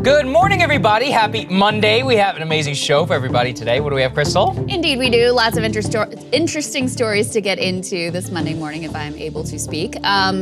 Good morning, everybody. Happy Monday. We have an amazing show for everybody today. What do we have, Crystal? Indeed, we do. Lots of interesting stories to get into this Monday morning, if I'm able to speak.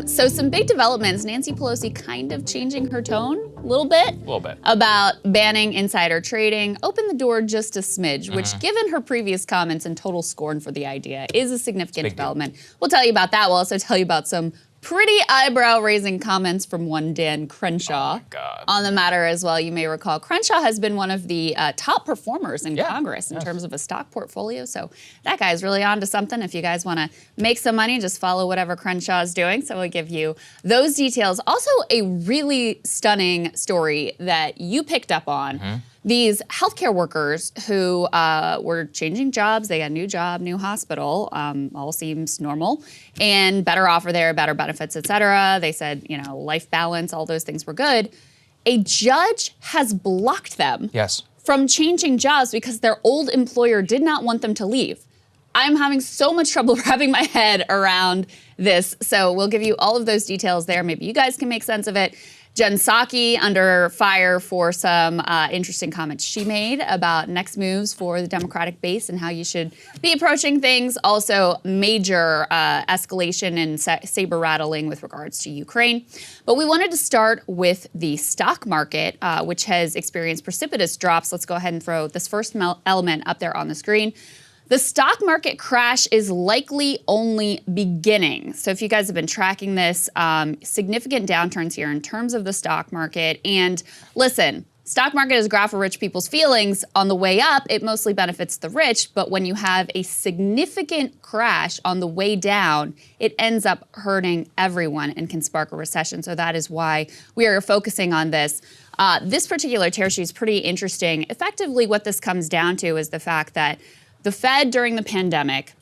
So some big developments. Nancy Pelosi kind of changing her tone a little bit. About banning insider trading. Opened the door just a smidge, which, given her previous comments and total scorn for the idea, is a significant development. We'll tell you about that. We'll also tell you about some pretty eyebrow-raising comments from one Dan Crenshaw on the matter as well. You may recall Crenshaw has been one of the top performers in Congress in terms of a stock portfolio. So that guy's really on to something. If you guys want to make some money, just follow whatever Crenshaw is doing. So we'll give you those details. Also, a really stunning story that you picked up on. These healthcare workers who were changing jobs, they got a new job, new hospital, all seems normal, and better offer there, better benefits, et cetera. They said, you know, life balance, all those things were good. A judge has blocked them from changing jobs because their old employer did not want them to leave. I'm having so much trouble wrapping my head around this, so we'll give you all of those details there. Maybe you guys can make sense of it. Jen Psaki under fire for some interesting comments she made about next moves for the Democratic base and how you should be approaching things. Also, major escalation and saber rattling with regards to Ukraine. But we wanted to start with the stock market, which has experienced precipitous drops. Let's go ahead and throw this first element up there on the screen. The stock market crash is likely only beginning. So if you guys have been tracking this, significant downturns here in terms of the stock market. And listen, stock market is a graph of rich people's feelings. On the way up, it mostly benefits the rich. But when you have a significant crash on the way down, it ends up hurting everyone and can spark a recession. So that is why we are focusing on this. This particular tear sheet is pretty interesting. Effectively, what this comes down to is the fact that the Fed during the pandemic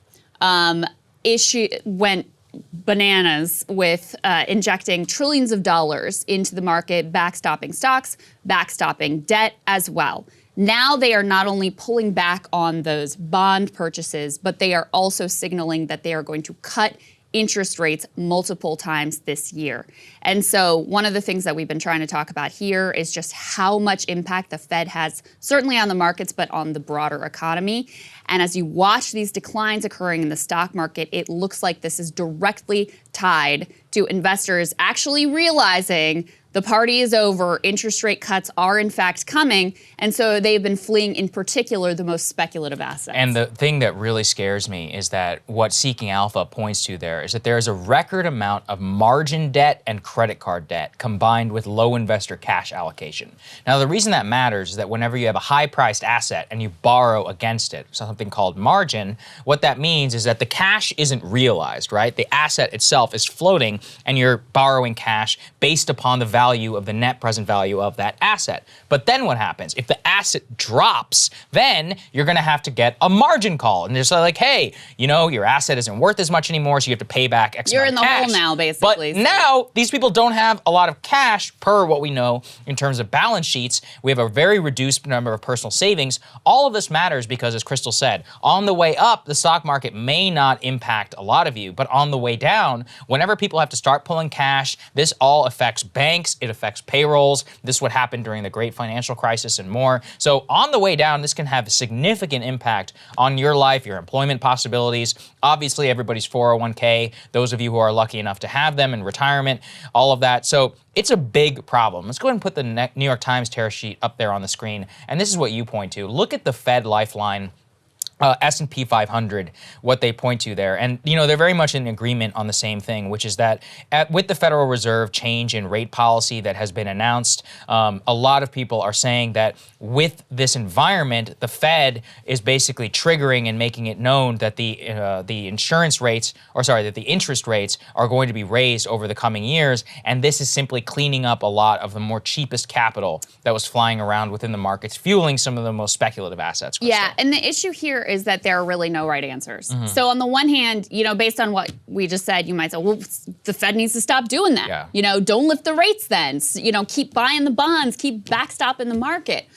went bananas with injecting trillions of dollars into the market, backstopping stocks, backstopping debt as well. Now they are not only pulling back on those bond purchases, but they are also signaling that they are going to cut interest rates multiple times this year. And so one of the things that we've been trying to talk about here is just how much impact the Fed has, certainly on the markets, but on the broader economy. And as you watch these declines occurring in the stock market, it looks like this is directly tied to investors actually realizing the party is over, interest rate cuts are in fact coming, and so they've been fleeing in particular the most speculative assets. And the thing that really scares me is that what Seeking Alpha points to there is that there is a record amount of margin debt and credit card debt combined with low investor cash allocation. Now the reason that matters is that whenever you have a high-priced asset and you borrow against it, something called margin, what that means is that the cash isn't realized, right? The asset itself is floating and you're borrowing cash based upon the value of the net present value of that asset. But then what happens? If the asset drops, then you're going to have to get a margin call. And they're like, hey, you know, your asset isn't worth as much anymore, so you have to pay back X amount of cash. You're in the hole now, basically. But now these people don't have a lot of cash per what we know in terms of balance sheets. We have a very reduced number of personal savings. All of this matters because, as Crystal said, on the way up, the stock market may not impact a lot of you, but on the way down, whenever people have to start pulling cash, this all affects banks. It affects payrolls. This is what happened during the Great Financial Crisis and more. So on the way down, this can have a significant impact on your life, your employment possibilities. Obviously, everybody's 401k, those of you who are lucky enough to have them in retirement, all of that. So it's a big problem. Let's go ahead and put the New York Times tear sheet up there on the screen. And this is what you point to. Look at the Fed Lifeline S&P 500, what they point to there. And, you know, they're very much in agreement on the same thing, which is that with the Federal Reserve change in rate policy that has been announced, a lot of people are saying that with this environment, the Fed is basically triggering and making it known that the interest rates are going to be raised over the coming years. And this is simply cleaning up a lot of the more cheapest capital that was flying around within the markets, fueling some of the most speculative assets. Crystal. Yeah, and the issue here is that there are really no right answers. So on the one hand, you know, based on what we just said, you might say, well, the Fed needs to stop doing that. Yeah. You know, don't lift the rates then. You know, keep buying the bonds, keep backstopping the market.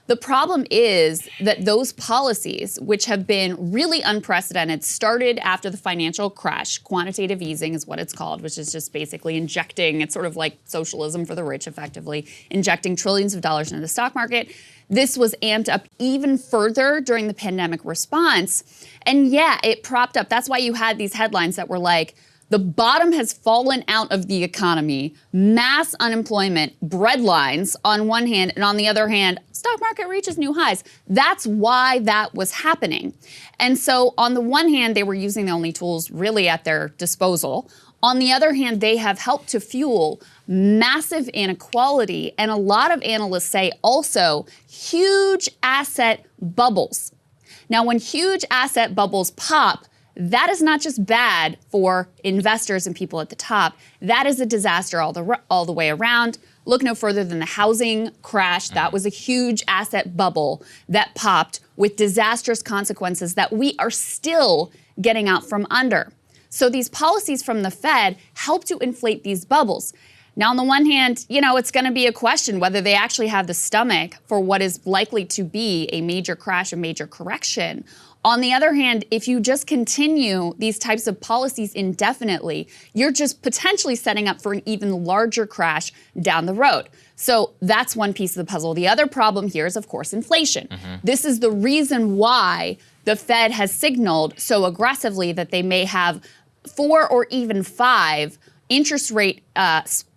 The problem is that those policies, which have been really unprecedented, started after the financial crash. Quantitative easing is what it's called, which is just basically injecting, it's sort of like socialism for the rich, effectively, injecting trillions of dollars into the stock market. This was amped up even further during the pandemic response. And yeah, it propped up. That's why you had these headlines that were like, the bottom has fallen out of the economy, mass unemployment, breadlines on one hand, and on the other hand, stock market reaches new highs. That's why that was happening. And so on the one hand, they were using the only tools really at their disposal. On the other hand, they have helped to fuel massive inequality, and a lot of analysts say also huge asset bubbles. Now, when huge asset bubbles pop, that is not just bad for investors and people at the top. That is a disaster all the way around. Look no further than the housing crash. That was a huge asset bubble that popped with disastrous consequences that we are still getting out from under. So these policies from the Fed help to inflate these bubbles. Now, on the one hand, it's going to be a question whether they actually have the stomach for what is likely to be a major crash, a major correction. On the other hand, if you just continue these types of policies indefinitely, you're just potentially setting up for an even larger crash down the road. So that's one piece of the puzzle. The other problem here is, of course, inflation. This is the reason why the Fed has signaled so aggressively that they may have 4 or even 5 interest rate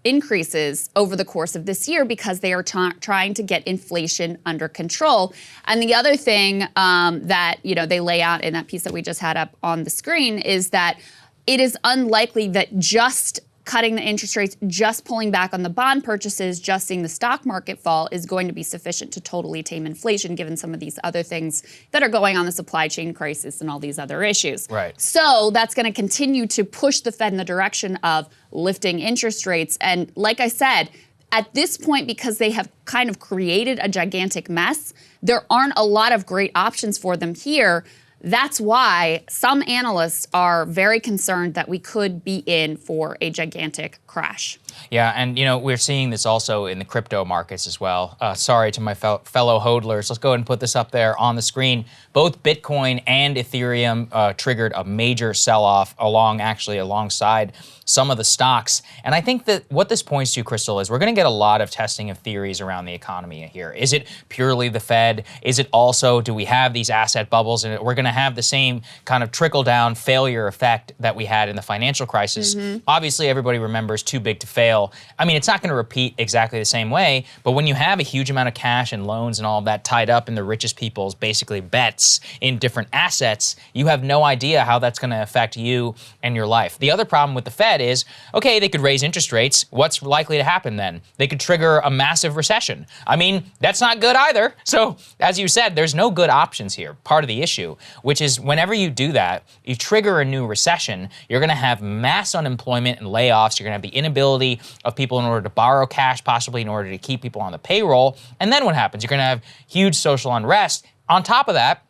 increases over the course of this year because they are trying to get inflation under control. And the other thing that they lay out in that piece that we just had up on the screen is that it is unlikely that just cutting the interest rates, just pulling back on the bond purchases, just seeing the stock market fall is going to be sufficient to totally tame inflation, given some of these other things that are going on, the supply chain crisis and all these other issues. Right. So that's going to continue to push the Fed in the direction of lifting interest rates. And like I said, at this point, because they have kind of created a gigantic mess, there aren't a lot of great options for them here. That's why some analysts are very concerned that we could be in for a gigantic crash. Yeah, and we're seeing this also in the crypto markets as well. Sorry to my fellow hodlers. Let's go ahead and put this up there on the screen. Both Bitcoin and Ethereum triggered a major sell-off alongside some of the stocks. And I think that what this points to, Crystal, is we're going to get a lot of testing of theories around the economy here. Is it purely the Fed? Is it also, do we have these asset bubbles? And we're going to have the same kind of trickle-down failure effect that we had in the financial crisis. Obviously, everybody remembers too big to fail. I mean, it's not going to repeat exactly the same way, but when you have a huge amount of cash and loans and all of that tied up in the richest people's basically bets in different assets, you have no idea how that's going to affect you and your life. The other problem with the Fed is, okay, they could raise interest rates. What's likely to happen then? They could trigger a massive recession. I mean, that's not good either. So, as you said, there's no good options here. Part of the issue, which is whenever you do that, you trigger a new recession, you're going to have mass unemployment and layoffs. You're going to have the inability of people in order to borrow cash, possibly in order to keep people on the payroll. And then what happens? You're going to have huge social unrest. On top of that,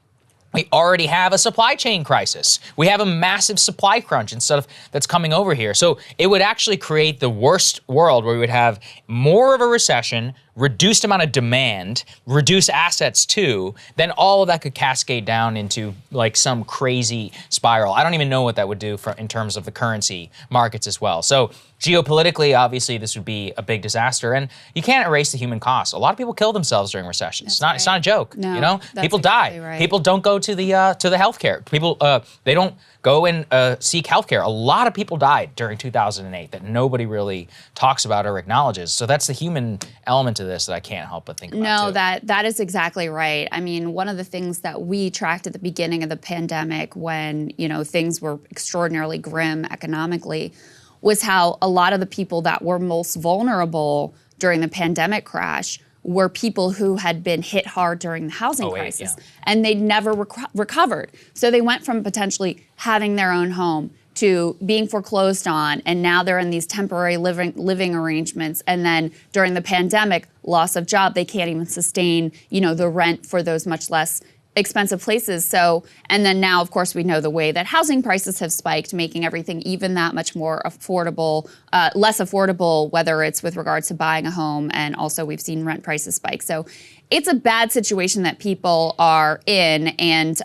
we already have a supply chain crisis. We have a massive supply crunch and stuff that's coming over here. So it would actually create the worst world where we would have more of a recession, reduced amount of demand, reduced assets too, then all of that could cascade down into like some crazy spiral. I don't even know what that would do in terms of the currency markets as well. So geopolitically, obviously, this would be a big disaster, and you can't erase the human cost. A lot of people kill themselves during recessions. It's not a joke. No, people exactly die. Right. People don't go to the healthcare. People they don't go and seek healthcare. A lot of people died during 2008 that nobody really talks about or acknowledges. So that's the human element of this that I can't help but think about. No, too. that is exactly right. I mean, one of the things that we tracked at the beginning of the pandemic when, things were extraordinarily grim economically was how a lot of the people that were most vulnerable during the pandemic crash were people who had been hit hard during the housing crisis, and they'd never recovered. So they went from potentially having their own home to being foreclosed on, and now they're in these temporary living arrangements. And then during the pandemic, loss of job, they can't even sustain, the rent for those much less expensive places. So, and then now, of course, we know the way that housing prices have spiked, making everything even that much more affordable, less affordable, whether it's with regards to buying a home, and also we've seen rent prices spike. So it's a bad situation that people are in, and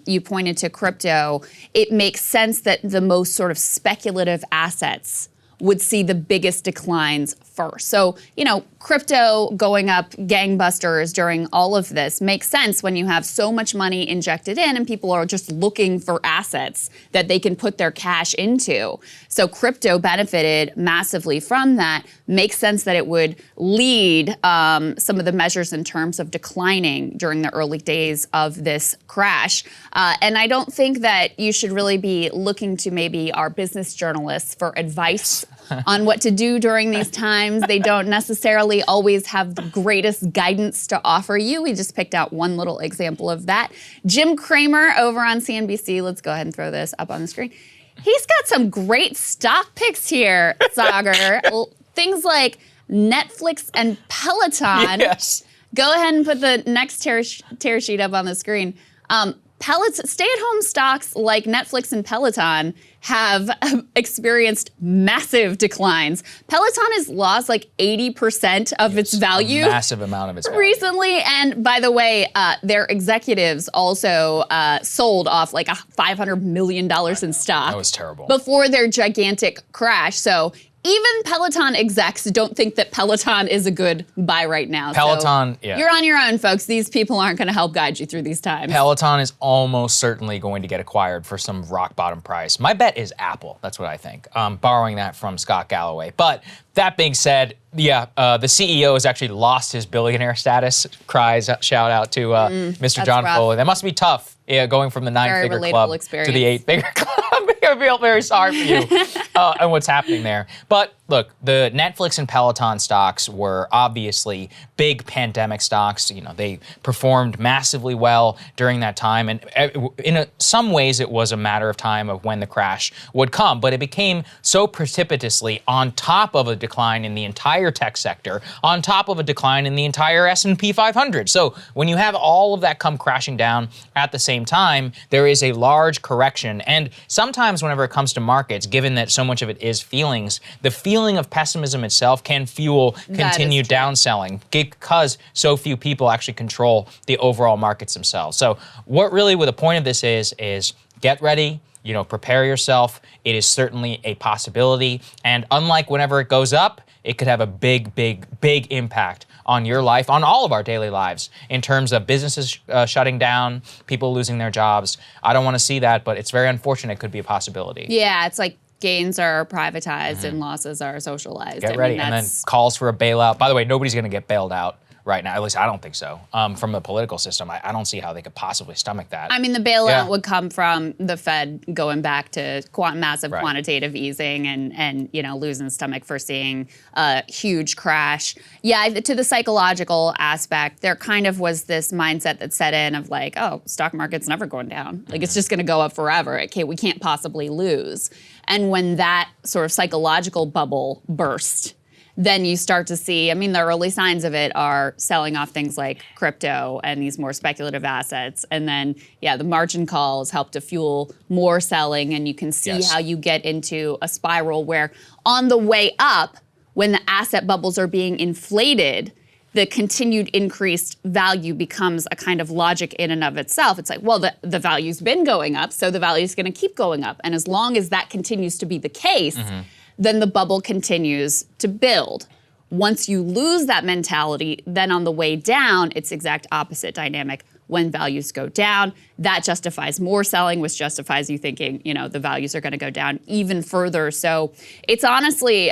you pointed to crypto. It makes sense that the most sort of speculative assets would see the biggest declines first. So, you know, crypto going up gangbusters during all of this makes sense when you have so much money injected in and people are just looking for assets that they can put their cash into. So crypto benefited massively from that. Makes sense that it would lead some of the measures in terms of declining during the early days of this crash. And I don't think that you should really be looking to maybe our business journalists for advice on what to do during these times. They don't necessarily always have the greatest guidance to offer you. We just picked out one little example of that. Jim Cramer over on CNBC, let's go ahead and throw this up on the screen. He's got some great stock picks here, Saagar. Things like Netflix and Peloton. Yes. Go ahead and put the next tear sheet up on the screen. Stay-at-home stocks like Netflix and Peloton have experienced massive declines. Peloton has lost like 80% of its value. A massive amount of its value. Recently, and by the way, their executives also sold off like $500 million in stock. That was terrible. Before their gigantic crash. So even Peloton execs don't think that Peloton is a good buy right now. Peloton, so you're on your own, folks. These people aren't going to help guide you through these times. Peloton is almost certainly going to get acquired for some rock bottom price. My bet is Apple. That's what I think. Borrowing that from Scott Galloway. But that being said, yeah, the CEO has actually lost his billionaire status. Shout out to Mr. John Foley. That must be tough, going from the 9-figure club to the 8-figure club. I feel very sorry for you and what's happening there. But look, the Netflix and Peloton stocks were obviously big pandemic stocks. You know, they performed massively well during that time. And in some ways, it was a matter of time of when the crash would come. But it became so precipitously on top of a decline in the entire tech sector, on top of a decline in the entire S&P 500. So when you have all of that come crashing down at the same time, there is a large correction. And sometimes whenever it comes to markets, given that so much of it is feelings, the feeling of pessimism itself can fuel continued downselling because so few people actually control the overall markets themselves. So what really the point of this is get ready, you know, prepare yourself. It is certainly a possibility. And unlike whenever it goes up, it could have a big, big, big impact on your life, on all of our daily lives, in terms of businesses shutting down, people losing their jobs. I don't want to see that, but it's very unfortunate. It could be a possibility. Yeah, it's like gains are privatized and losses are socialized. Get ready. And then calls for a bailout. By the way, nobody's going to get bailed out right now. At least I don't think so. From the political system, I don't see how they could possibly stomach that. I mean, the bailout would come from the Fed going back to massive quantitative easing and you know, losing stomach for seeing a huge crash. Yeah, to the psychological aspect, there kind of was this mindset that set in of like, oh, stock market's never going down. Like it's just going to go up forever. We can't possibly lose. And when that sort of psychological bubble burst, then you start to see, I mean, the early signs of it are selling off things like crypto and these more speculative assets. And then, yeah, the margin calls help to fuel more selling. And you can see how you get into a spiral where on the way up, when the asset bubbles are being inflated, the continued increased value becomes a kind of logic in and of itself. It's like, well, the value's been going up, so the value's going to keep going up. And as long as that continues to be the case, then the bubble continues to build. Once you lose that mentality, then on the way down, it's exact opposite dynamic. When values go down, that justifies more selling, which justifies you thinking, you know, the values are going to go down even further. So it's honestly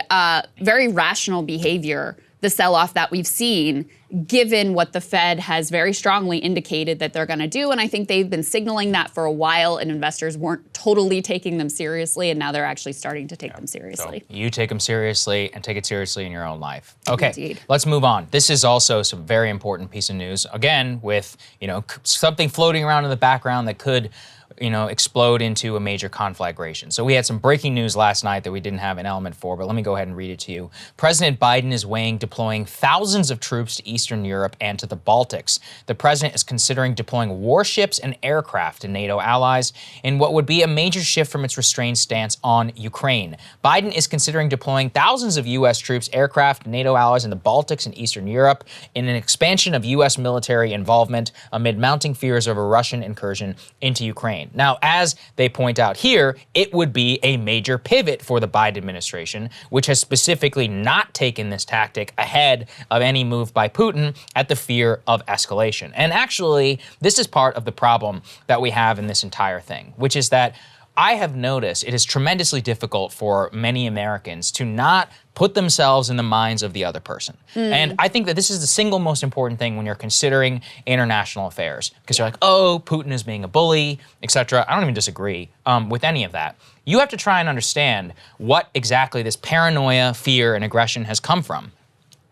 very rational behavior, the sell-off that we've seen, given what the Fed has very strongly indicated that they're going to do. And I think they've been signaling that for a while, and investors weren't totally taking them seriously, and now they're actually starting to take them seriously. So you take them seriously and take it seriously in your own life. Okay, Indeed. Let's move on. This is also some very important piece of news. Again, with, you know, something floating around in the background that could, you know, explode into a major conflagration. So we had some breaking news last night that we didn't have an element for, but let me go ahead and read it to you. President Biden is weighing deploying thousands of troops to Eastern Europe and to the Baltics. The president is considering deploying warships and aircraft to NATO allies in what would be a major shift from its restrained stance on Ukraine. Biden is considering deploying thousands of U.S. troops, aircraft, and NATO allies in the Baltics and Eastern Europe in an expansion of U.S. military involvement amid mounting fears of a Russian incursion into Ukraine. Now, as they point out here, it would be a major pivot for the Biden administration, which has specifically not taken this tactic ahead of any move by Putin at the fear of escalation. And actually, this is part of the problem that we have in this entire thing, which is that I have noticed it is tremendously difficult for many Americans to not put themselves in the minds of the other person. And I think that this is the single most important thing when you're considering international affairs, because you're like, oh, Putin is being a bully, etc. I don't even disagree with any of that. You have to try and understand what exactly this paranoia, fear, and aggression has come from,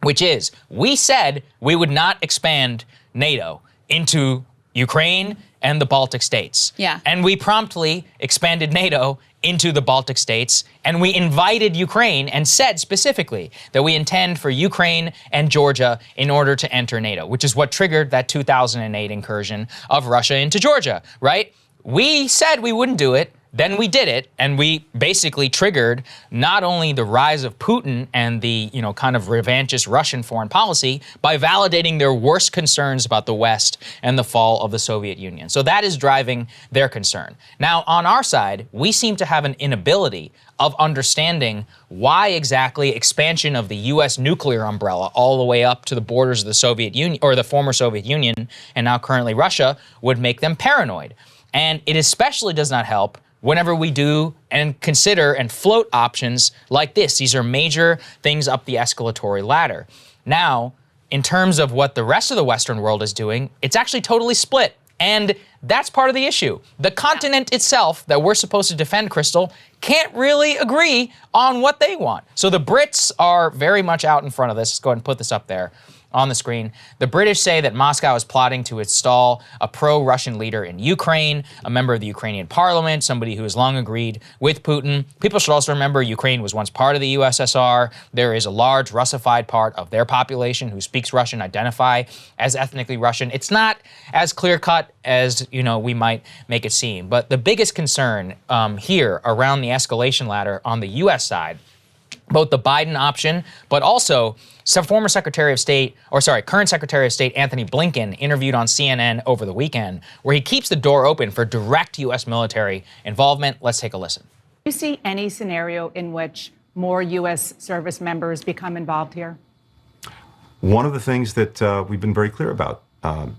which is we said we would not expand NATO into Ukraine and the Baltic states. Yeah. And we promptly expanded NATO into the Baltic states, and we invited Ukraine and said specifically that we intend for Ukraine and Georgia in order to enter NATO, which is what triggered that 2008 incursion of Russia into Georgia, right? We said we wouldn't do it. Then we did it, and we basically triggered not only the rise of Putin and the, kind of revanchist Russian foreign policy by validating their worst concerns about the West and the fall of the Soviet Union. So that is driving their concern. Now, on our side, we seem to have an inability of understanding why exactly expansion of the U.S. nuclear umbrella all the way up to the borders of the Soviet Union, or the former Soviet Union, and now currently Russia, would make them paranoid. And it especially does not help whenever we do and consider and float options like this. These are major things up the escalatory ladder. Now, in terms of what the rest of the Western world is doing, it's actually totally split. And that's part of the issue. The continent itself that we're supposed to defend, Crystal, can't really agree on what they want. So the Brits are very much out in front of this. Let's go ahead and put this up there on the screen. The British say that Moscow is plotting to install a pro-Russian leader in Ukraine, a member of the Ukrainian parliament, somebody who has long agreed with Putin. People should also remember Ukraine was once part of the USSR. There is a large Russified part of their population who speaks Russian, identify as ethnically Russian. It's not as clear-cut as, we might make it seem. But the biggest concern here around the escalation ladder on the U.S. side, both the Biden option, but also current Secretary of State Anthony Blinken interviewed on CNN over the weekend, where he keeps the door open for direct U.S. military involvement. Let's take a listen. Do you see any scenario in which more U.S. service members become involved here? One of the things that we've been very clear about,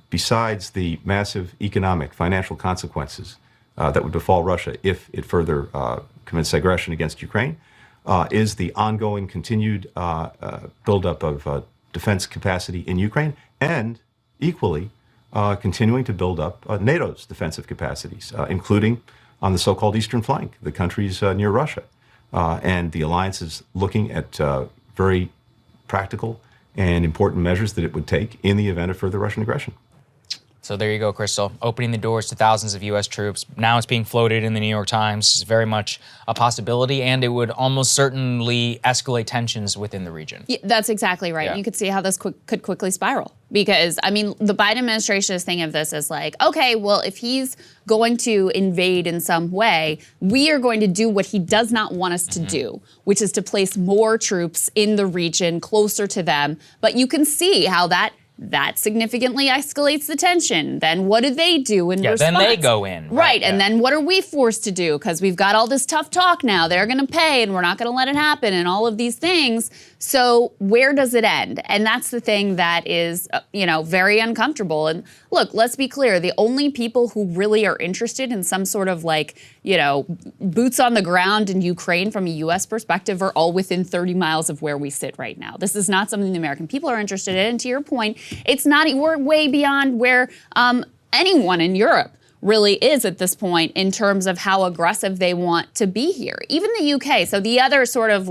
besides the massive economic, financial consequences that would befall Russia if it further commits aggression against Ukraine, is the ongoing, continued buildup of defense capacity in Ukraine, and equally continuing to build up NATO's defensive capacities, including on the so-called eastern flank, the countries near Russia. And the alliance is looking at very practical and important measures that it would take in the event of further Russian aggression. So there you go, Crystal, opening the doors to thousands of U.S. troops. Now it's being floated in the New York Times. It's very much a possibility, and it would almost certainly escalate tensions within the region. Yeah, that's exactly right. Yeah. You could see how this could quickly spiral. Because, the Biden administration is thinking of this as like, okay, well, if he's going to invade in some way, we are going to do what he does not want us to do, which is to place more troops in the region, closer to them. But you can see how that significantly escalates the tension. Then what do they do in response? Then they go in. Right, and then what are we forced to do? Because we've got all this tough talk now. They're going to pay, and we're not going to let it happen, and all of these things. So where does it end? And that's the thing that is, very uncomfortable. And look, let's be clear. The only people who really are interested in some sort of boots on the ground in Ukraine from a U.S. perspective are all within 30 miles of where we sit right now. This is not something the American people are interested in. And to your point, we're way beyond where anyone in Europe really is at this point in terms of how aggressive they want to be here. Even the UK. So the other sort of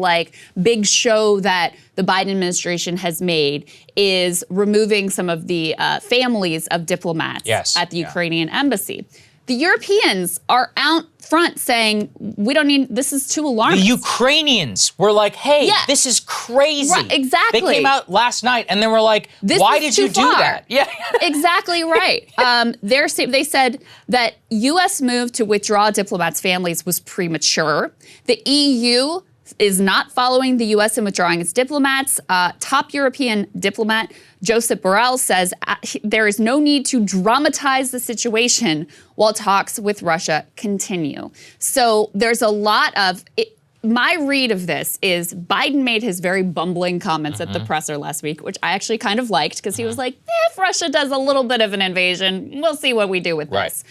big show that the Biden administration has made is removing some of the families of diplomats at the Ukrainian embassy. The Europeans are out front saying, we don't need, this is too alarming. The Ukrainians were like, hey, this is crazy. Right, exactly. They came out last night and they were like, why did you do that? Yeah, exactly right. They said that U.S. move to withdraw diplomats' families was premature. The EU is not following the U.S. in withdrawing its diplomats. Top European diplomat Josep Borrell says there is no need to dramatize the situation while talks with Russia continue. So there's a lot of... My read of this is Biden made his very bumbling comments at the presser last week, which I actually kind of liked because he was like, if Russia does a little bit of an invasion, we'll see what we do with this.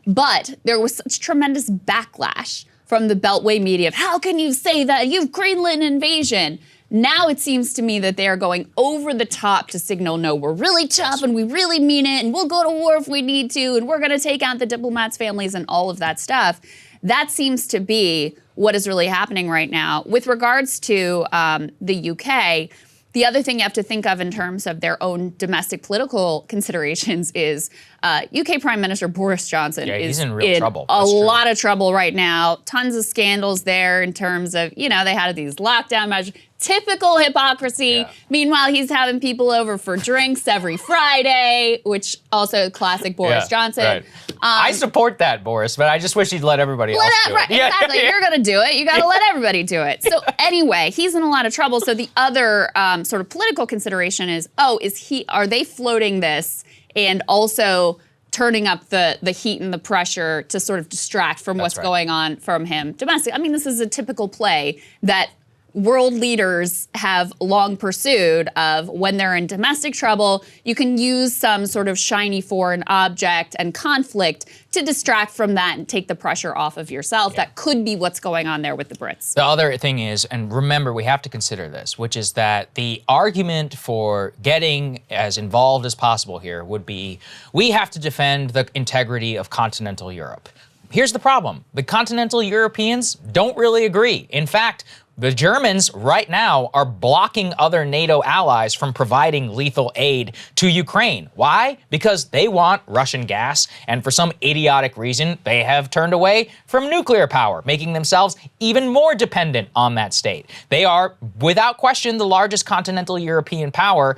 But there was such tremendous backlash from the Beltway media of how can you say that? You've greenlit an invasion. Now it seems to me that they are going over the top to signal, no, we're really tough and we really mean it and we'll go to war if we need to and we're going to take out the diplomats' families and all of that stuff. That seems to be what is really happening right now. With regards to the UK, the other thing you have to think of in terms of their own domestic political considerations is UK Prime Minister Boris Johnson is in real trouble. A lot of trouble right now. Tons of scandals there in terms of, they had these lockdown measures. Typical hypocrisy. Yeah. Meanwhile, he's having people over for drinks every Friday, which also classic Boris Johnson. Right. I support that, Boris, but I just wish he'd let everybody else do it. Right, exactly. You're going to do it. You got to let everybody do it. So anyway, he's in a lot of trouble. So the other sort of political consideration is, are they floating this and also turning up the heat and the pressure to sort of distract from what's going on from him domestically? I mean, this is a typical play that world leaders have long pursued of when they're in domestic trouble, you can use some sort of shiny foreign object and conflict to distract from that and take the pressure off of yourself. That could be what's going on there with the Brits. The other thing is, and remember, we have to consider this, which is that the argument for getting as involved as possible here would be, we have to defend the integrity of continental Europe. Here's the problem. The continental Europeans don't really agree. In fact, the Germans right now are blocking other NATO allies from providing lethal aid to Ukraine. Why? Because they want Russian gas, and for some idiotic reason, they have turned away from nuclear power, making themselves even more dependent on that state. They are, without question, the largest continental European power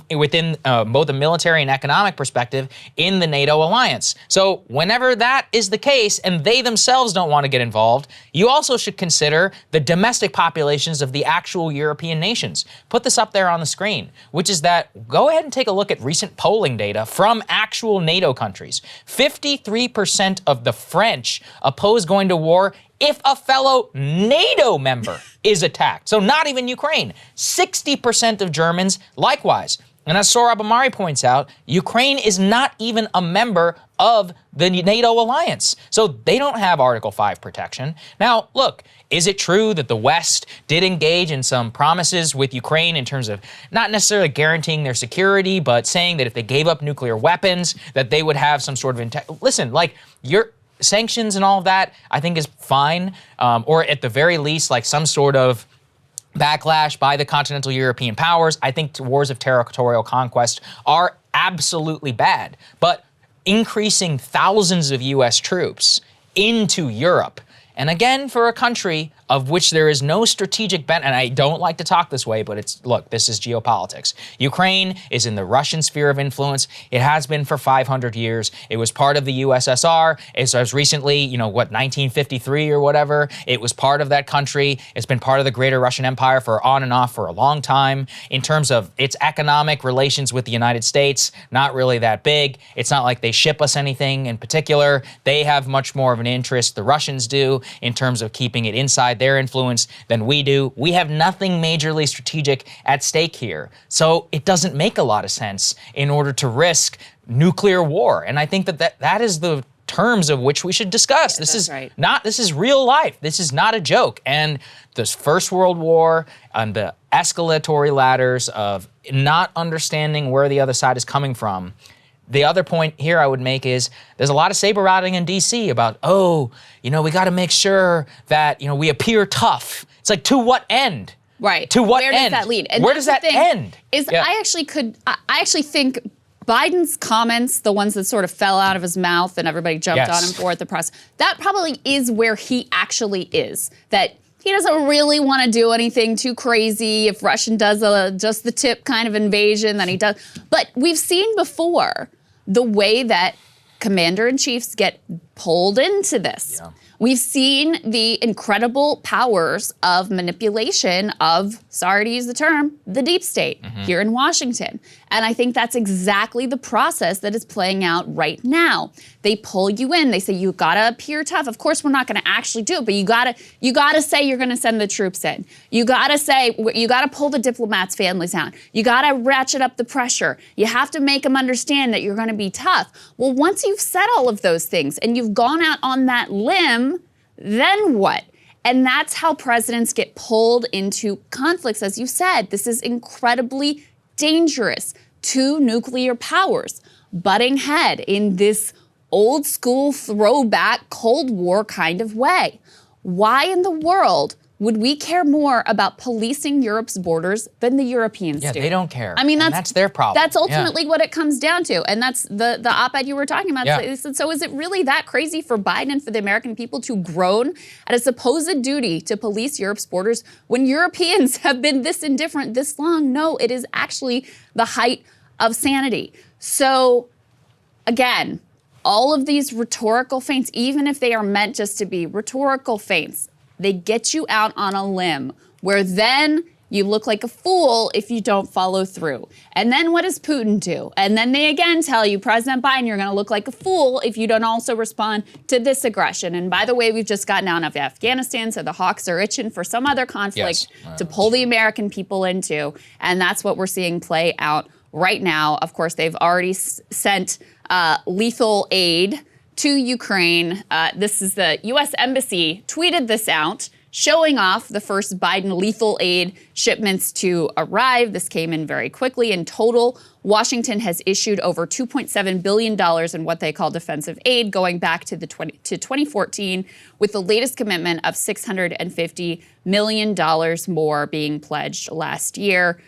within both a military and economic perspective in the NATO alliance. So whenever that is the case, and they themselves don't want to get involved, you also should consider the domestic populations of the actual European nations. Put this up there on the screen, which is that, go ahead and take a look at recent polling data from actual NATO countries. 53% of the French oppose going to war if a fellow NATO member is attacked. So not even Ukraine. 60% of Germans likewise. And as Sohrab Ahmari points out, Ukraine is not even a member of the NATO alliance. So they don't have Article 5 protection. Now, look, is it true that the West did engage in some promises with Ukraine in terms of not necessarily guaranteeing their security, but saying that if they gave up nuclear weapons, that they would have some sort of... Listen, like, your sanctions and all of that, I think is fine. Or at the very least, like some sort of backlash by the continental European powers. I think wars of territorial conquest are absolutely bad. But increasing thousands of U.S. troops into Europe, and again, for a country of which there is no strategic benefit, and I don't like to talk this way, but look, this is geopolitics. Ukraine is in the Russian sphere of influence. It has been for 500 years. It was part of the USSR. As recently, 1953 or whatever, it was part of that country. It's been part of the greater Russian Empire for on and off for a long time. In terms of its economic relations with the United States, not really that big. It's not like they ship us anything in particular. They have much more of an interest, the Russians do, in terms of keeping it inside their influence than we do. We have nothing majorly strategic at stake here. So it doesn't make a lot of sense in order to risk nuclear war. And I think that is the terms of which we should discuss. Yeah, This is real life. This is not a joke. And this First World War and the escalatory ladders of not understanding where the other side is coming from. The other point here I would make is there's a lot of saber rattling in D.C. about, we got to make sure that, we appear tough. It's like, to what end? Right. To what end? Where does that lead? And where does that end? I actually think Biden's comments, the ones that sort of fell out of his mouth and everybody jumped on him for at the press, that probably is where he actually is. That he doesn't really want to do anything too crazy. If Russia does a just the tip kind of invasion, then he does. But we've seen before the way that commander-in-chiefs get pulled into this. Yeah. We've seen the incredible powers of manipulation of, sorry to use the term, the deep state here in Washington. And I think that's exactly the process that is playing out right now. They pull you in. They say, you gotta appear tough. Of course, we're not gonna actually do it, but you gotta say you're gonna send the troops in. You gotta say, you gotta pull the diplomats' families out. You gotta ratchet up the pressure. You have to make them understand that you're gonna be tough. Well, once you've said all of those things and you've gone out on that limb, then what? And that's how presidents get pulled into conflicts. As you said, this is incredibly dangerous. Two nuclear powers butting head in this old school throwback Cold War kind of way. Why in the world would we care more about policing Europe's borders than the Europeans do? Yeah, they don't care. I mean, that's their problem. That's ultimately what it comes down to. And that's the op-ed you were talking about. Yeah. So is it really that crazy for Biden and for the American people to groan at a supposed duty to police Europe's borders when Europeans have been this indifferent this long? No, it is actually the height of sanity. So again, all of these rhetorical feints, even if they are meant just to be rhetorical feints, they get you out on a limb where then you look like a fool if you don't follow through. And then what does Putin do? And then they again tell you, President Biden, you're going to look like a fool if you don't also respond to this aggression. And by the way, we've just gotten out of Afghanistan, so the hawks are itching for some other conflict to pull the American people into. And that's what we're seeing play out right now. Of course, they've already sent lethal aid to Ukraine. This is the U.S. Embassy tweeted this out, showing off the first Biden lethal aid shipments to arrive. This came in very quickly. In total, Washington has issued over $2.7 billion in what they call defensive aid, going back to 2014, with the latest commitment of $650 million more being pledged last year.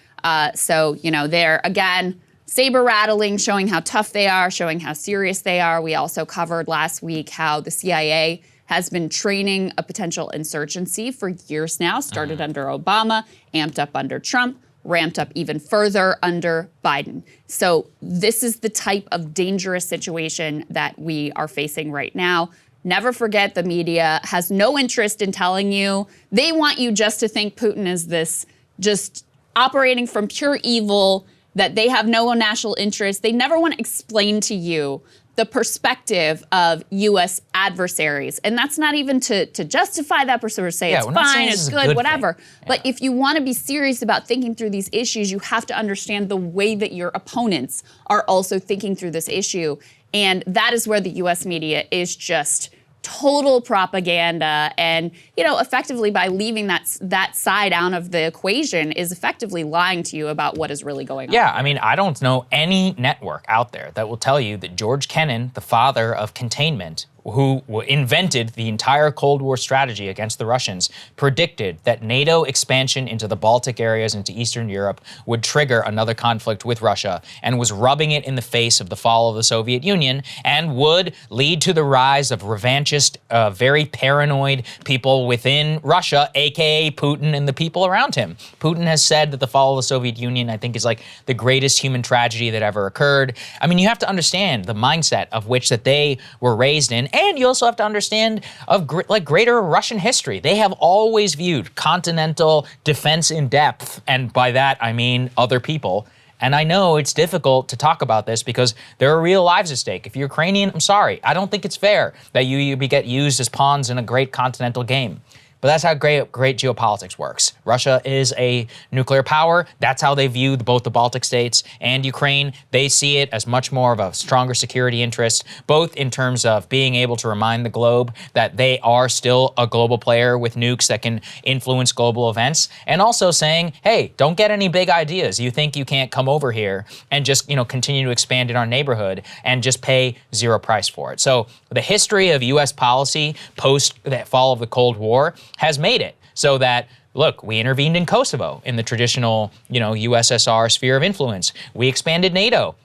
So, they're, again, saber rattling, showing how tough they are, showing how serious they are. We also covered last week how the CIA has been training a potential insurgency for years now, started under Obama, amped up under Trump, ramped up even further under Biden. So this is the type of dangerous situation that we are facing right now. Never forget, the media has no interest in telling you. They want you just to think Putin is this just operating from pure evil, that they have no national interest. They never want to explain to you the perspective of U.S. adversaries. And that's not even to justify that person or say it's fine, it's good, whatever. But if you want to be serious about thinking through these issues, you have to understand the way that your opponents are also thinking through this issue. And that is where the U.S. media is just total propaganda, and effectively by leaving that side out of the equation is effectively lying to you about what is really going on. Yeah, I mean, I don't know any network out there that will tell you that George Kennan, the father of containment, who invented the entire Cold War strategy against the Russians, predicted that NATO expansion into the Baltic areas, into Eastern Europe, would trigger another conflict with Russia, and was rubbing it in the face of the fall of the Soviet Union, and would lead to the rise of revanchist, very paranoid people within Russia, aka Putin and the people around him. Putin has said that the fall of the Soviet Union, I think, is like the greatest human tragedy that ever occurred. I mean, you have to understand the mindset of which that they were raised in. And you also have to understand of greater Russian history. They have always viewed continental defense in depth, and by that I mean other people. And I know it's difficult to talk about this because there are real lives at stake. If you're Ukrainian, I'm sorry. I don't think it's fair that you get used as pawns in a great continental game. But that's how great geopolitics works. Russia is a nuclear power. That's how they view both the Baltic states and Ukraine. They see it as much more of a stronger security interest, both in terms of being able to remind the globe that they are still a global player with nukes that can influence global events, and also saying, hey, don't get any big ideas. You think you can't come over here and just continue to expand in our neighborhood and just pay zero price for it. So the history of U.S. policy post the fall of the Cold War has made it so that, look, we intervened in Kosovo in the traditional, USSR sphere of influence. We expanded NATO.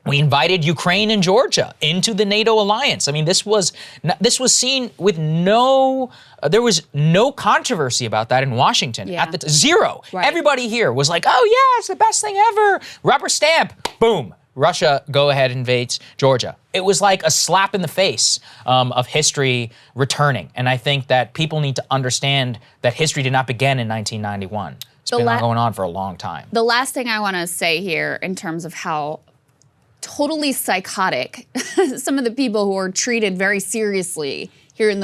We invited Ukraine and Georgia into the NATO alliance. I mean, this was seen with there was no controversy about that in Washington. Yeah. Zero. Right. Everybody here was like, oh yeah, it's the best thing ever. Rubber stamp. Boom. Russia go ahead invades Georgia. It was like a slap in the face of history returning. And I think that people need to understand that history did not begin in 1991. It's been going on for a long time. The last thing I want to say here in terms of how totally psychotic some of the people who are treated very seriously here in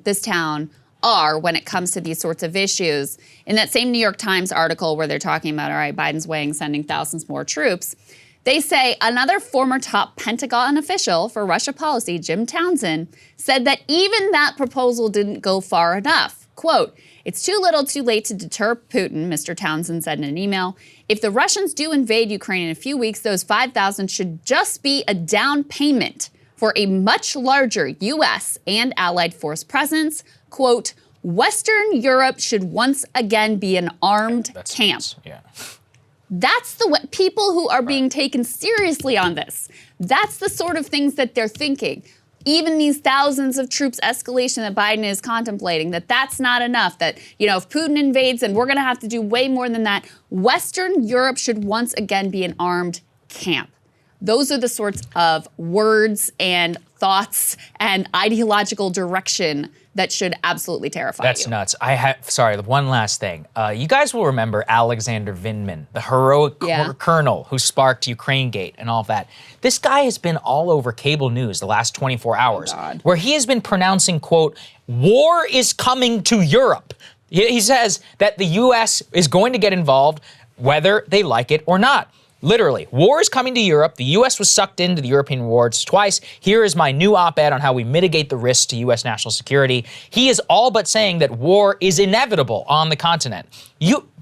this town are when it comes to these sorts of issues. In that same New York Times article where they're talking about, all right, Biden's weighing sending thousands more troops, they say another former top Pentagon official for Russia policy, Jim Townsend, said that even that proposal didn't go far enough. Quote, "It's too little too late to deter Putin," Mr. Townsend said in an email. "If the Russians do invade Ukraine in a few weeks, those 5,000 should just be a down payment for a much larger U.S. and allied force presence. Quote, Western Europe should once again be an armed camp." Yeah. That's the way people who are being taken seriously on this. That's the sort of things that they're thinking. Even these thousands of troops escalation that Biden is contemplating, that's not enough, that, if Putin invades, then we're going to have to do way more than that. Western Europe should once again be an armed camp. Those are the sorts of words and thoughts and ideological direction that should absolutely terrify you. That's nuts. Sorry, one last thing. You guys will remember Alexander Vindman, the heroic colonel who sparked Ukraine Gate and all of that. This guy has been all over cable news the last 24 hours, where he has been pronouncing, quote, "War is coming to Europe." He says that the U.S. is going to get involved whether they like it or not. Literally, war is coming to Europe. The U.S. was sucked into the European wars twice. Here is my new op-ed on how we mitigate the risks to U.S. national security. He is all but saying that war is inevitable on the continent.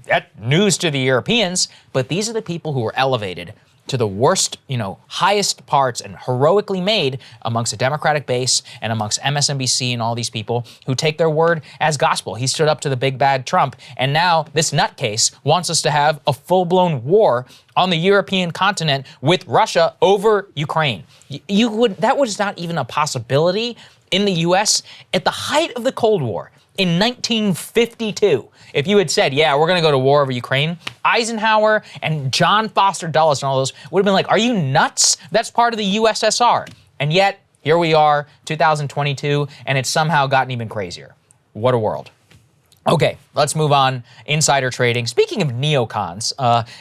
That news to the Europeans, but these are the people who were elevated to the worst, highest parts and heroically made amongst the Democratic base and amongst MSNBC and all these people who take their word as gospel. He stood up to the big bad Trump, and now this nutcase wants us to have a full-blown war on the European continent with Russia over Ukraine. That was not even a possibility in the U.S. at the height of the Cold War in 1952. If you had said, yeah, we're going to go to war over Ukraine, Eisenhower and John Foster Dulles and all those would have been like, are you nuts? That's part of the USSR. And yet, here we are, 2022, and it's somehow gotten even crazier. What a world. Okay, let's move on. Insider trading. Speaking of neocons,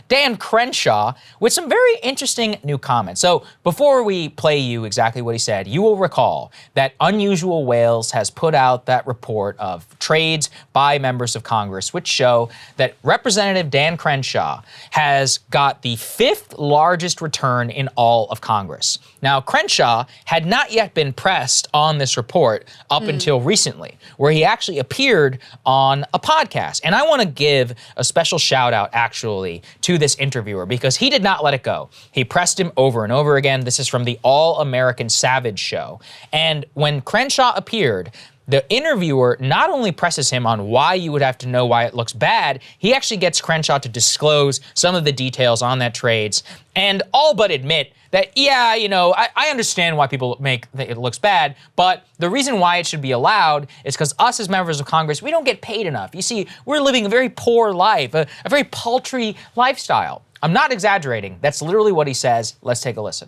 Dan Crenshaw with some very interesting new comments. So before we play you exactly what he said, you will recall that Unusual Whales has put out that report of trades by members of Congress, which show that Representative Dan Crenshaw has got the 5th largest return in all of Congress. Now, Crenshaw had not yet been pressed on this report up until recently, where he actually appeared on a podcast. And I want to give a special shout out actually to this interviewer because he did not let it go. He pressed him over and over again. This is from the All American Savage show. And when Crenshaw appeared, the interviewer not only presses him on why you would have to know why it looks bad, he actually gets Crenshaw to disclose some of the details on that trades and all but admit that, yeah, I understand why people think it looks bad, but the reason why it should be allowed is because us as members of Congress, we don't get paid enough. You see, we're living a very poor life, a very paltry lifestyle. I'm not exaggerating. That's literally what he says. Let's take a listen.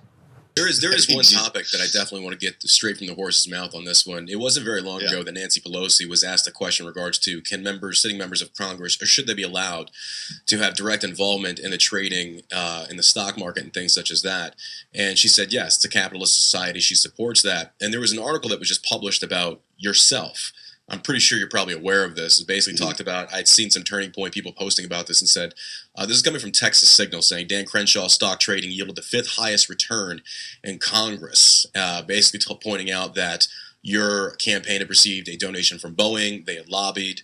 There is one topic that I definitely want to get straight from the horse's mouth on this one. It wasn't very long ago that Nancy Pelosi was asked a question in regards to sitting members of Congress, or should they be allowed to have direct involvement in the trading in the stock market and things such as that. And she said, yes, it's a capitalist society. She supports that. And there was an article that was just published about yourself. I'm pretty sure you're probably aware of this. It basically talked about, I'd seen some Turning Point people posting about this and said, this is coming from Texas Signal saying Dan Crenshaw's stock trading yielded the 5th highest return in Congress, basically pointing out that your campaign had received a donation from Boeing, they had lobbied,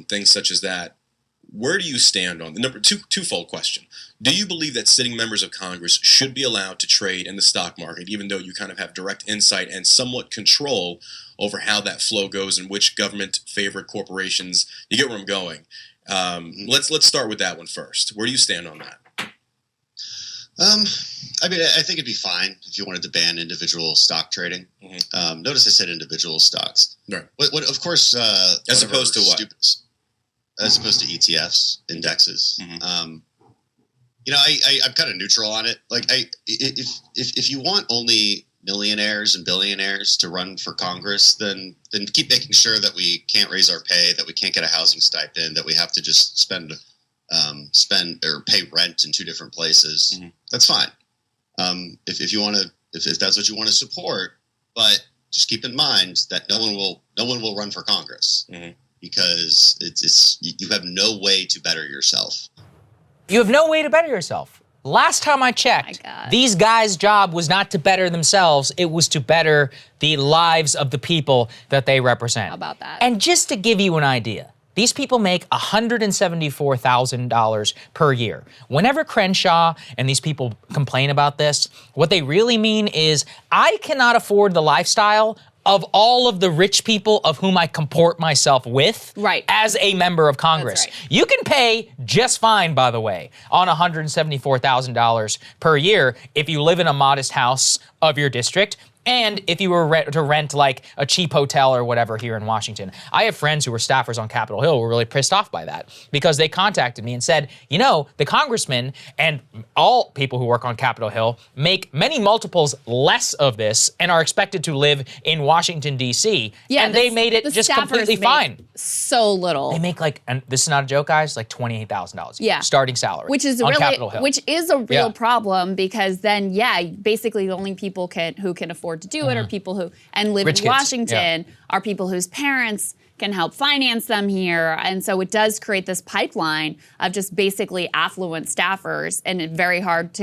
things such as that. Where do you stand on the twofold question? Do you believe that sitting members of Congress should be allowed to trade in the stock market, even though you kind of have direct insight and somewhat control over how that flow goes and which government-favored corporations? You get where I'm going. Let's start with that one first. Where do you stand on that? I mean, I think it'd be fine if you wanted to ban individual stock trading. Notice I said individual stocks. Right. What of course, as opposed to what? As opposed to ETFs, indexes. You know, I'm kind of neutral on it. Like, if you want only millionaires and billionaires to run for Congress, then keep making sure that we can't raise our pay, that we can't get a housing stipend, that we have to just spend or pay rent in 2 different places. That's fine. If you want to, if that's what you want to support, but just keep in mind that no one will run for Congress because you have no way to better yourself. You have no way to better yourself. Last time I checked, these guys' job was not to better themselves, it was to better the lives of the people that they represent. How about that? And just to give you an idea, these people make $174,000 per year. Whenever Crenshaw and these people complain about this, what they really mean is, I cannot afford the lifestyle of all of the rich people of whom I comport myself with as a member of Congress. You can pay just fine, by the way, on $174,000 per year if you live in a modest house of your district, and if you were to rent like a cheap hotel or whatever here in Washington. I have friends who were staffers on Capitol Hill who were really pissed off by that because they contacted me and said, you know, the congressmen and all people who work on Capitol Hill make many multiples less of this and are expected to live in Washington, D.C. Yeah, and they made it just completely fine. So little. They make like, and this is not a joke, guys, like $28,000 a year, starting salary which is on really, Capitol Hill. Which is a real problem because then, basically the only people who can afford to do it are people who live Rich in kids. Washington, are people whose parents can help finance them here. And so it does create this pipeline of just basically affluent staffers, and it's very hard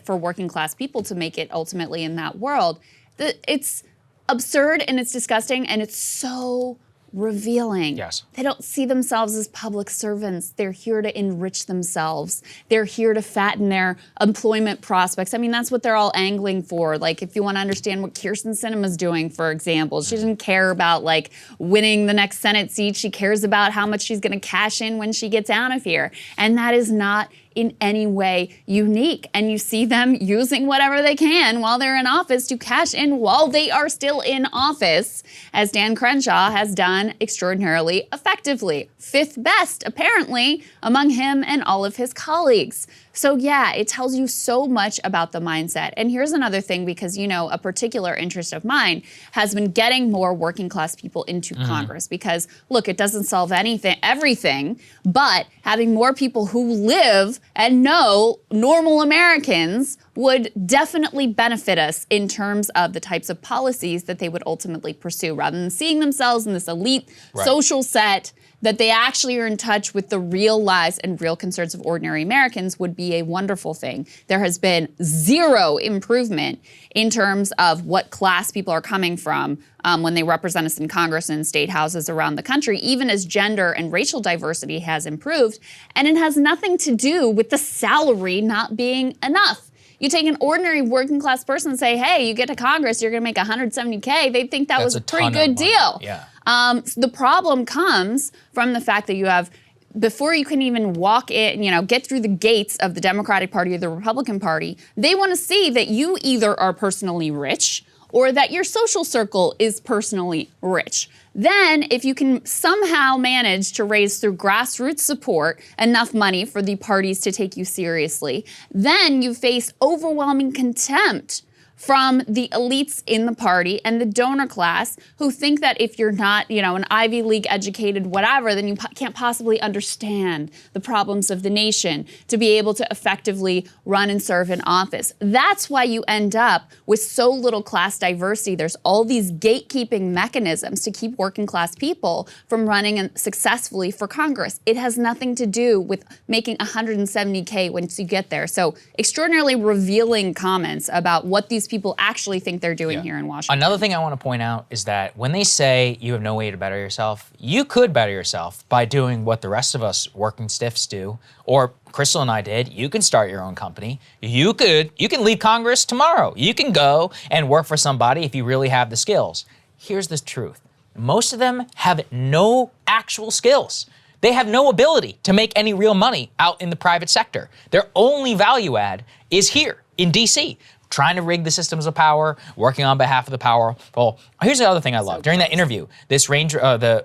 for working class people to make it ultimately in that world. It's absurd and it's disgusting and it's so revealing. Yes. They don't see themselves as public servants. They're here to enrich themselves. They're here to fatten their employment prospects. I mean, that's what they're all angling for. Like, if you want to understand what Kyrsten Sinema's doing, for example, she doesn't care about like winning the next Senate seat. She cares about how much she's going to cash in when she gets out of here. And that is not in any way unique. And you see them using whatever they can while they're in office to cash in while they are still in office, as Dan Crenshaw has done extraordinarily effectively. 5th best, apparently, among him and all of his colleagues. So yeah, it tells you so much about the mindset. And here's another thing, because, you know, a particular interest of mine has been getting more working class people into Congress, because look, it doesn't solve everything, but having more people who live and know normal Americans would definitely benefit us in terms of the types of policies that they would ultimately pursue, rather than seeing themselves in this elite social set, that they actually are in touch with the real lives and real concerns of ordinary Americans would be a wonderful thing. There has been zero improvement in terms of what class people are coming from when they represent us in Congress and state houses around the country, even as gender and racial diversity has improved. And it has nothing to do with the salary not being enough. You take an ordinary working class person and say, hey, you get to Congress, you're gonna make $170K, they'd think that was a pretty good deal. Yeah. The problem comes from the fact that you have, before you can even walk in, get through the gates of the Democratic Party or the Republican Party, they want to see that you either are personally rich or that your social circle is personally rich. Then, if you can somehow manage to raise through grassroots support enough money for the parties to take you seriously, then you face overwhelming contempt from the elites in the party and the donor class, who think that if you're not, an Ivy League educated whatever, then you can't possibly understand the problems of the nation to be able to effectively run and serve in office. That's why you end up with so little class diversity. There's all these gatekeeping mechanisms to keep working class people from running successfully for Congress. It has nothing to do with making $170K once you get there. So extraordinarily revealing comments about what these people actually think they're doing here in Washington. Another thing I want to point out is that when they say you have no way to better yourself, you could better yourself by doing what the rest of us working stiffs do, or Crystal and I did. You can start your own company. You can leave Congress tomorrow. You can go and work for somebody if you really have the skills. Here's the truth. Most of them have no actual skills. They have no ability to make any real money out in the private sector. Their only value add is here in DC, trying to rig the systems of power, working on behalf of the powerful. Here's the other thing I love. During that interview, this Ranger,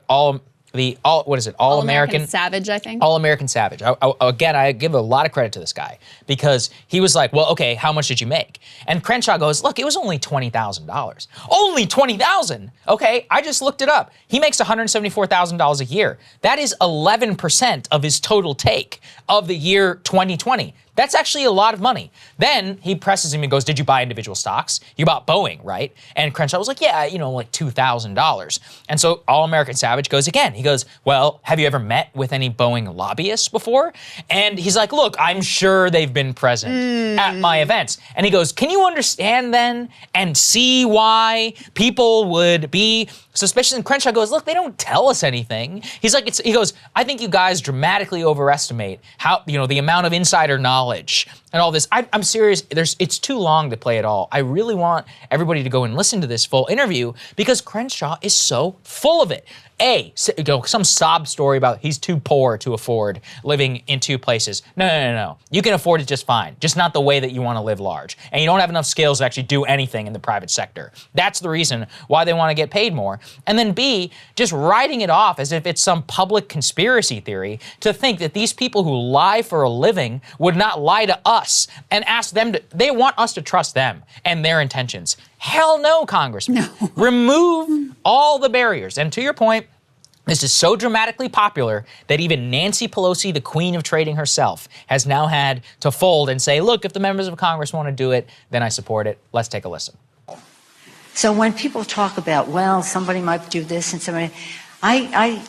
All-American Savage, I think. All-American Savage. Again, I give a lot of credit to this guy because he was like, well, okay, how much did you make? And Crenshaw goes, look, it was only $20,000. Only $20,000? Okay, I just looked it up. He makes $174,000 a year. That is 11% of his total take of the year 2020. That's actually a lot of money. Then he presses him and goes, did you buy individual stocks? You bought Boeing, right? And Crenshaw was like, yeah, like $2,000. And so All-American Savage goes again. He goes, well, have you ever met with any Boeing lobbyists before? And he's like, look, I'm sure they've been present at my events. And he goes, can you understand then and see why people would be suspicious? And Crenshaw goes, look, they don't tell us anything. He's like, he goes, I think you guys dramatically overestimate how, the amount of insider knowledge and all this. I'm serious. It's too long to play it all. I really want everybody to go and listen to this full interview because Crenshaw is so full of it. Some sob story about he's too poor to afford living in two places. No. You can afford it just fine, just not the way that you want to live large. And you don't have enough skills to actually do anything in the private sector. That's the reason why they want to get paid more. And then B, just writing it off as if it's some public conspiracy theory to think that these people who lie for a living would not lie to us and ask them they want us to trust them and their intentions. Hell no, Congressman. No. Remove all the barriers. And to your point, this is so dramatically popular that even Nancy Pelosi, the queen of trading herself, has now had to fold and say, look, if the members of Congress want to do it, then I support it. Let's take a listen. So when people talk about, well, somebody might do this and somebody, I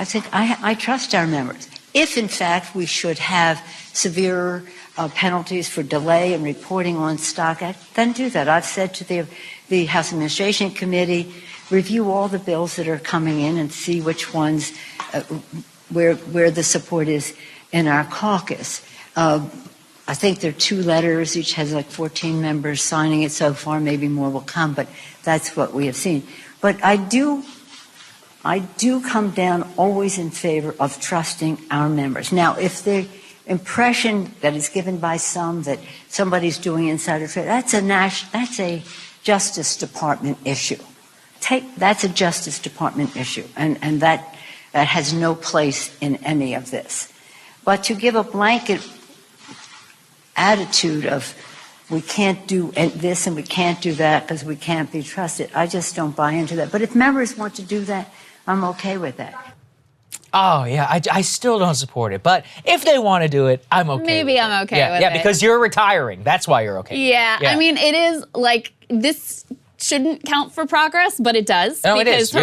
think I trust our members. If, in fact, we should have severe penalties for delay in reporting on stock, then do that. I've said to the House Administration Committee, review all the bills that are coming in and see which ones, where the support is in our caucus. I think there are 2 letters, each has like 14 members signing it so far, maybe more will come, but that's what we have seen. But I do come down always in favor of trusting our members. Now, if the impression that is given by some that somebody's doing insider trade, that's a Justice Department issue. That's a Justice Department issue, and that has no place in any of this. But to give a blanket attitude of we can't do this and we can't do that because we can't be trusted, I just don't buy into that. But if members want to do that, I'm okay with that. Oh, yeah, I still don't support it. But if they want to do it, I'm okay Maybe with I'm it. okay with it. Yeah, because you're retiring. That's why you're okay. Yeah, I mean, it is like this shouldn't count for progress, but it does. No, because it is. Her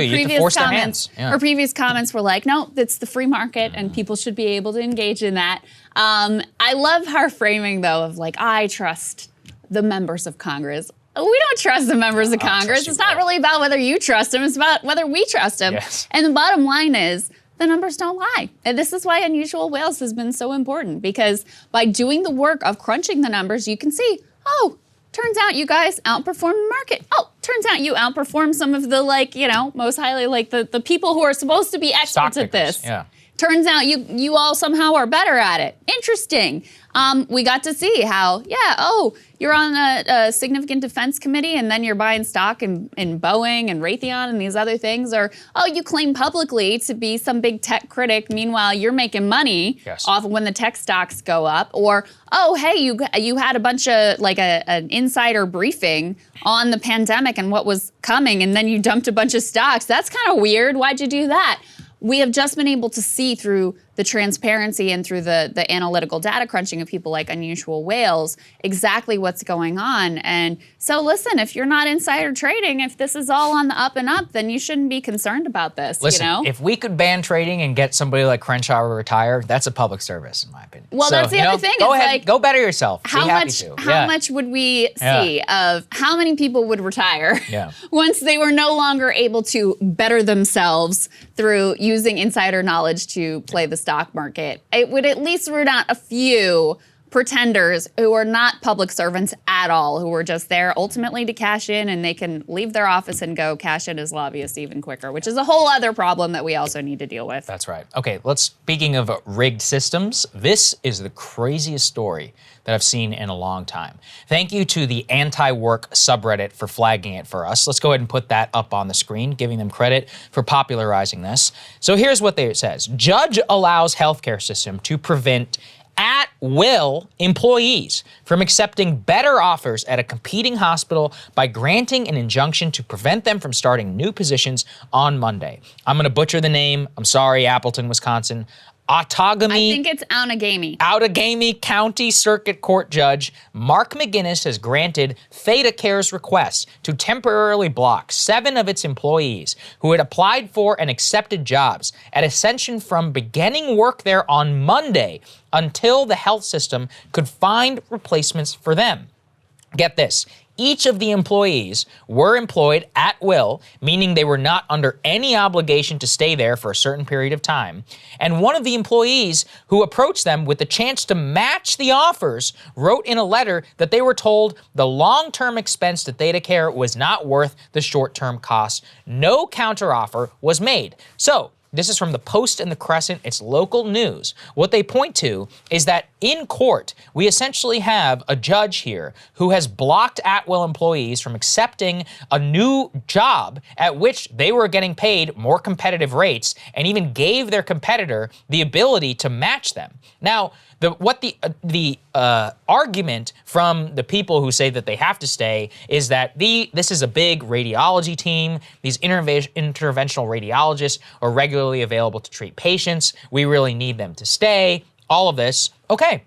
previous comments were like, no, it's the free market and people should be able to engage in that. I love her framing, though, of like, I trust the members of Congress. We don't trust the members of Congress. It's not really about whether you trust them. It's about whether we trust them. Yes. And the bottom line is, the numbers don't lie. And this is why Unusual Whales has been so important, because by doing the work of crunching the numbers, you can see, oh, turns out you guys outperform the market. Oh, turns out you outperform some of the, like, most highly, like, the people who are supposed to be experts at this. Yeah. Turns out you all somehow are better at it. Interesting. We got to see how, you're on a significant defense committee and then you're buying stock in Boeing and Raytheon and these other things. Or, you claim publicly to be some big tech critic. Meanwhile, you're making money off of when the tech stocks go up. Or, hey, you had a bunch of, like, an insider briefing on the pandemic and what was coming, and then you dumped a bunch of stocks. That's kind of weird. Why'd you do that? We have just been able to see through the transparency and through the analytical data crunching of people like Unusual Whales exactly what's going on. And so listen, if you're not insider trading, if this is all on the up and up, then you shouldn't be concerned about this. Listen, if we could ban trading and get somebody like Crenshaw to retire, that's a public service, in my opinion. Well, so, that's the other thing. Go it's ahead, like, go better yourself. How much would we see of how many people would retire once they were no longer able to better themselves through using insider knowledge to play the stock market? It would at least root out a few, pretenders who are not public servants at all, who are just there ultimately to cash in, and they can leave their office and go cash in as lobbyists even quicker, which is a whole other problem that we also need to deal with. That's right. Okay, speaking of rigged systems, this is the craziest story that I've seen in a long time. Thank you to the anti-work subreddit for flagging it for us. Let's go ahead and put that up on the screen, giving them credit for popularizing this. So here's what it says. Judge allows healthcare system to prevent at-will employees from accepting better offers at a competing hospital by granting an injunction to prevent them from starting new positions on Monday. I'm going to butcher the name. I'm sorry, Appleton, Wisconsin. Outagamie. I think it's Outagamie. Outagamie County Circuit Court Judge Mark McGinnis has granted ThedaCare's request to temporarily block 7 of its employees who had applied for and accepted jobs at Ascension from beginning work there on Monday until the health system could find replacements for them. Get this. Each of the employees were employed at will, meaning they were not under any obligation to stay there for a certain period of time. And one of the employees who approached them with the chance to match the offers wrote in a letter that they were told the long-term expense to ThedaCare was not worth the short-term cost. No counteroffer was made. So, this is from the Post and the Crescent. It's local news. What they point to is that in court, we essentially have a judge here who has blocked at-will employees from accepting a new job at which they were getting paid more competitive rates and even gave their competitor the ability to match them. Now, the argument from the people who say that they have to stay is that this is a big radiology team. These interventional radiologists are regularly available to treat patients. We really need them to stay. All of this. Okay,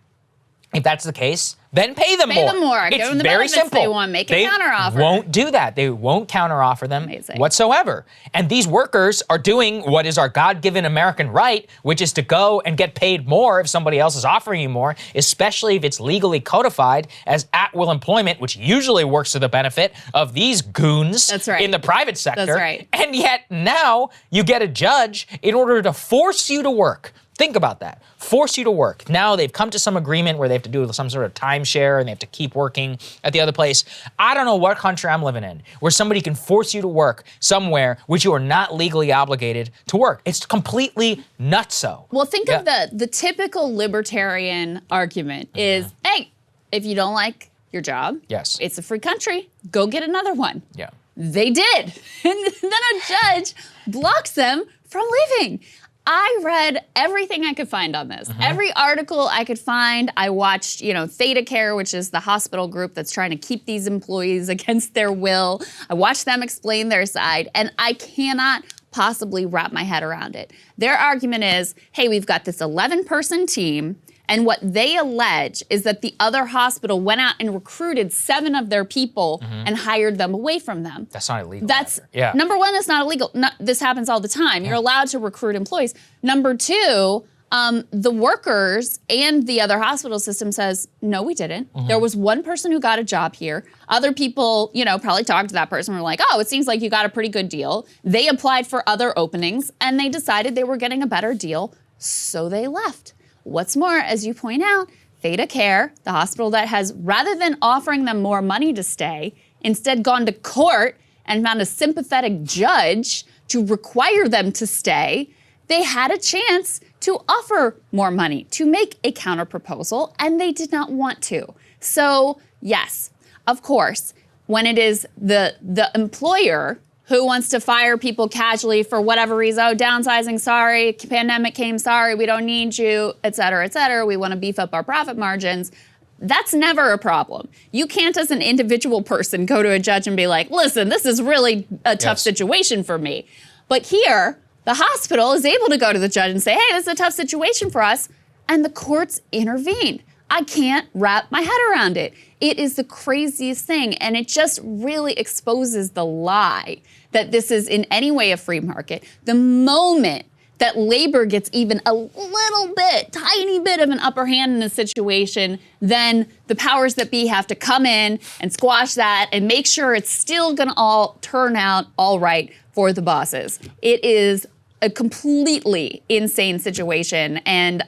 if that's the case, then pay them more. Pay them more. It's Give them the very benefits simple. they want. Make a counteroffer. They won't do that. They won't counteroffer them Amazing. whatsoever. And these workers are doing what is our God-given American right, which is to go and get paid more if somebody else is offering you more, especially if it's legally codified as at-will employment, which usually works to the benefit of these goons That's right. in the private sector. That's right. And yet now you get a judge in order to force you to work. Think about that. Force you to work. Now they've come to some agreement where they have to do some sort of timeshare and they have to keep working at the other place. I don't know what country I'm living in where somebody can force you to work somewhere which you are not legally obligated to work. It's completely nutso. Well, think of the typical libertarian argument is, hey, if you don't like your job, Yes. it's a free country, go get another one. Yeah. They did. And then a judge blocks them from leaving. I read everything I could find on this. Every article I could find. I watched, ThedaCare, which is the hospital group that's trying to keep these employees against their will. I watched them explain their side, and I cannot possibly wrap my head around it. Their argument is, hey, we've got this 11-person team, and what they allege is that the other hospital went out and recruited 7 of their people and hired them away from them. That's not illegal. That's yeah. Number one, that's not illegal. This happens all the time. You're allowed to recruit employees. Number two, the workers and the other hospital system says, no, we didn't. There was one person who got a job here. Other people, probably talked to that person and were like, oh, it seems like you got a pretty good deal. They applied for other openings and they decided they were getting a better deal, so they left. What's more, as you point out, ThedaCare, the hospital that has, rather than offering them more money to stay, instead gone to court and found a sympathetic judge to require them to stay, they had a chance to offer more money, to make a counterproposal, and they did not want to. So, yes, of course, when it is the employer who wants to fire people casually for whatever reason, oh, downsizing, sorry, pandemic came, sorry, we don't need you, et cetera, we want to beef up our profit margins, that's never a problem. You can't, as an individual person, go to a judge and be like, listen, this is really a tough situation for me. But here, the hospital is able to go to the judge and say, hey, this is a tough situation for us, and the courts intervene. I can't wrap my head around it. It is the craziest thing, and it just really exposes the lie that this is in any way a free market. The moment that labor gets even a little bit, tiny bit of an upper hand in a situation, then the powers that be have to come in and squash that and make sure it's still gonna all turn out all right for the bosses. It is a completely insane situation. And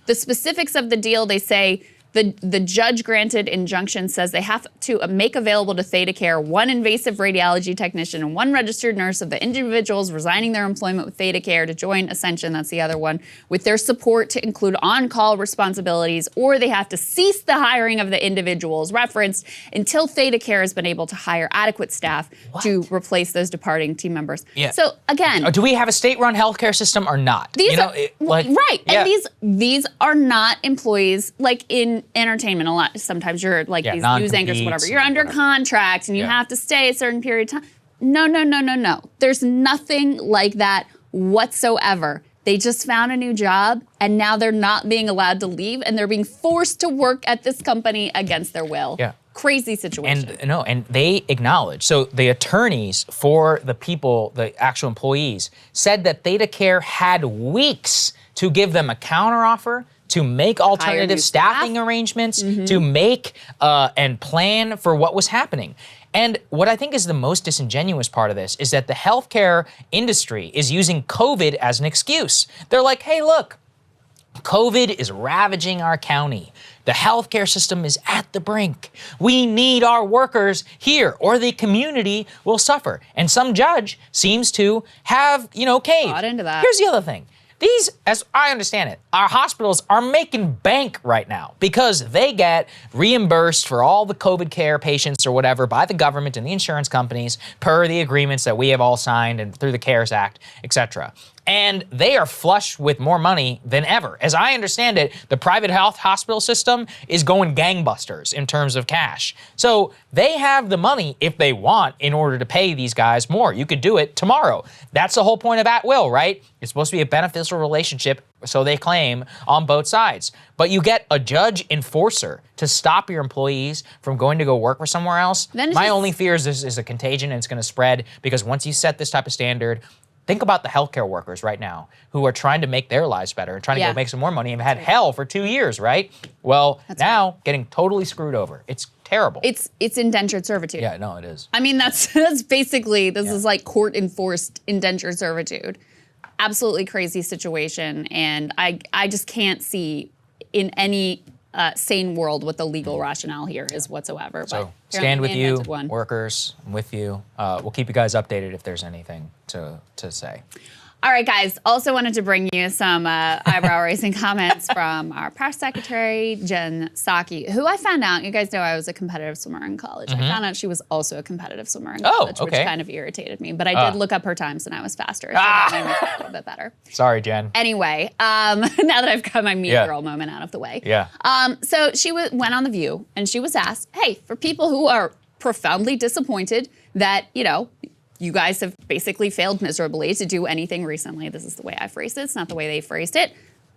the specifics of the deal, they say The judge-granted injunction says they have to make available to ThedaCare one invasive radiology technician and one registered nurse of the individuals resigning their employment with ThedaCare to join Ascension, that's the other one, with their support to include on-call responsibilities, or they have to cease the hiring of the individuals referenced until ThedaCare has been able to hire adequate staff to replace those departing team members. Yeah. So again, do we have a state-run healthcare system or not? these are, right, yeah. and these are not employees like in entertainment. A lot sometimes you're like these news anchors, whatever. You're under contract and you have to stay a certain period of time. No. There's nothing like that whatsoever. They just found a new job and now they're not being allowed to leave and they're being forced to work at this company against their will. Yeah. Crazy situation. And they acknowledge. So the attorneys for the people, the actual employees, said that ThedaCare had weeks to give them a counteroffer, to make alternative staffing arrangements, to make and plan for what was happening. And what I think is the most disingenuous part of this is that the healthcare industry is using COVID as an excuse. They're like, hey, look, COVID is ravaging our county. The healthcare system is at the brink. We need our workers here or the community will suffer. And some judge seems to have, caved. Bought into that. Here's the other thing. These, as I understand it, our hospitals are making bank right now because they get reimbursed for all the COVID care patients or whatever by the government and the insurance companies per the agreements that we have all signed and through the CARES Act, et cetera. And they are flush with more money than ever. As I understand it, the private health hospital system is going gangbusters in terms of cash. So they have the money if they want in order to pay these guys more. You could do it tomorrow. That's the whole point of at will, right? It's supposed to be a beneficial relationship, so they claim, on both sides. But you get a judge enforcer to stop your employees from going to go work for somewhere else. My only fear is this is a contagion and it's going to spread because once you set this type of standard, think about the healthcare workers right now who are trying to make their lives better and trying to go make some more money and have had hell for 2 years, right? Well, now getting totally screwed over. It's terrible. It's indentured servitude. Yeah, no, it is. I mean, that's basically, this is like court-enforced indentured servitude. Absolutely crazy situation. And I just can't see in any sane world what the legal rationale here is whatsoever. So stand with you, workers. I'm with you. We'll keep you guys updated if there's anything to say. All right, guys. Also wanted to bring you some eyebrow-raising comments from our press secretary, Jen Psaki, who I found out, you guys know I was a competitive swimmer in college. I found out she was also a competitive swimmer in college, which kind of irritated me. But I did look up her times and I was faster. So that made me feel a little bit better. Sorry, Jen. Anyway, now that I've got my mean girl moment out of the way. So she went on The View and she was asked, hey, for people who are profoundly disappointed that, you guys have basically failed miserably to do anything recently. This is the way I phrased it. It's not the way they phrased it.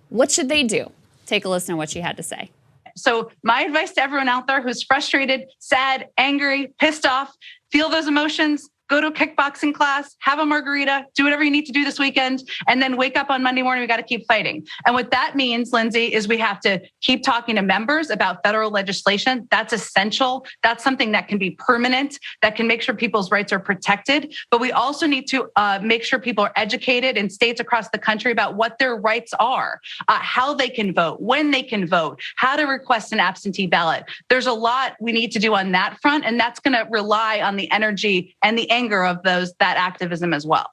What should they do? Take a listen to what she had to say. So my advice to everyone out there who's frustrated, sad, angry, pissed off, feel those emotions, go to a kickboxing class, have a margarita, do whatever you need to do this weekend, and then wake up on Monday morning, we got to keep fighting. And what that means, Lindsay, is we have to keep talking to members about federal legislation. That's essential. That's something that can be permanent, that can make sure people's rights are protected. But we also need to make sure people are educated in states across the country about what their rights are, how they can vote, when they can vote, how to request an absentee ballot. There's a lot we need to do on that front, and that's going to rely on the energy and the anger of that activism as well.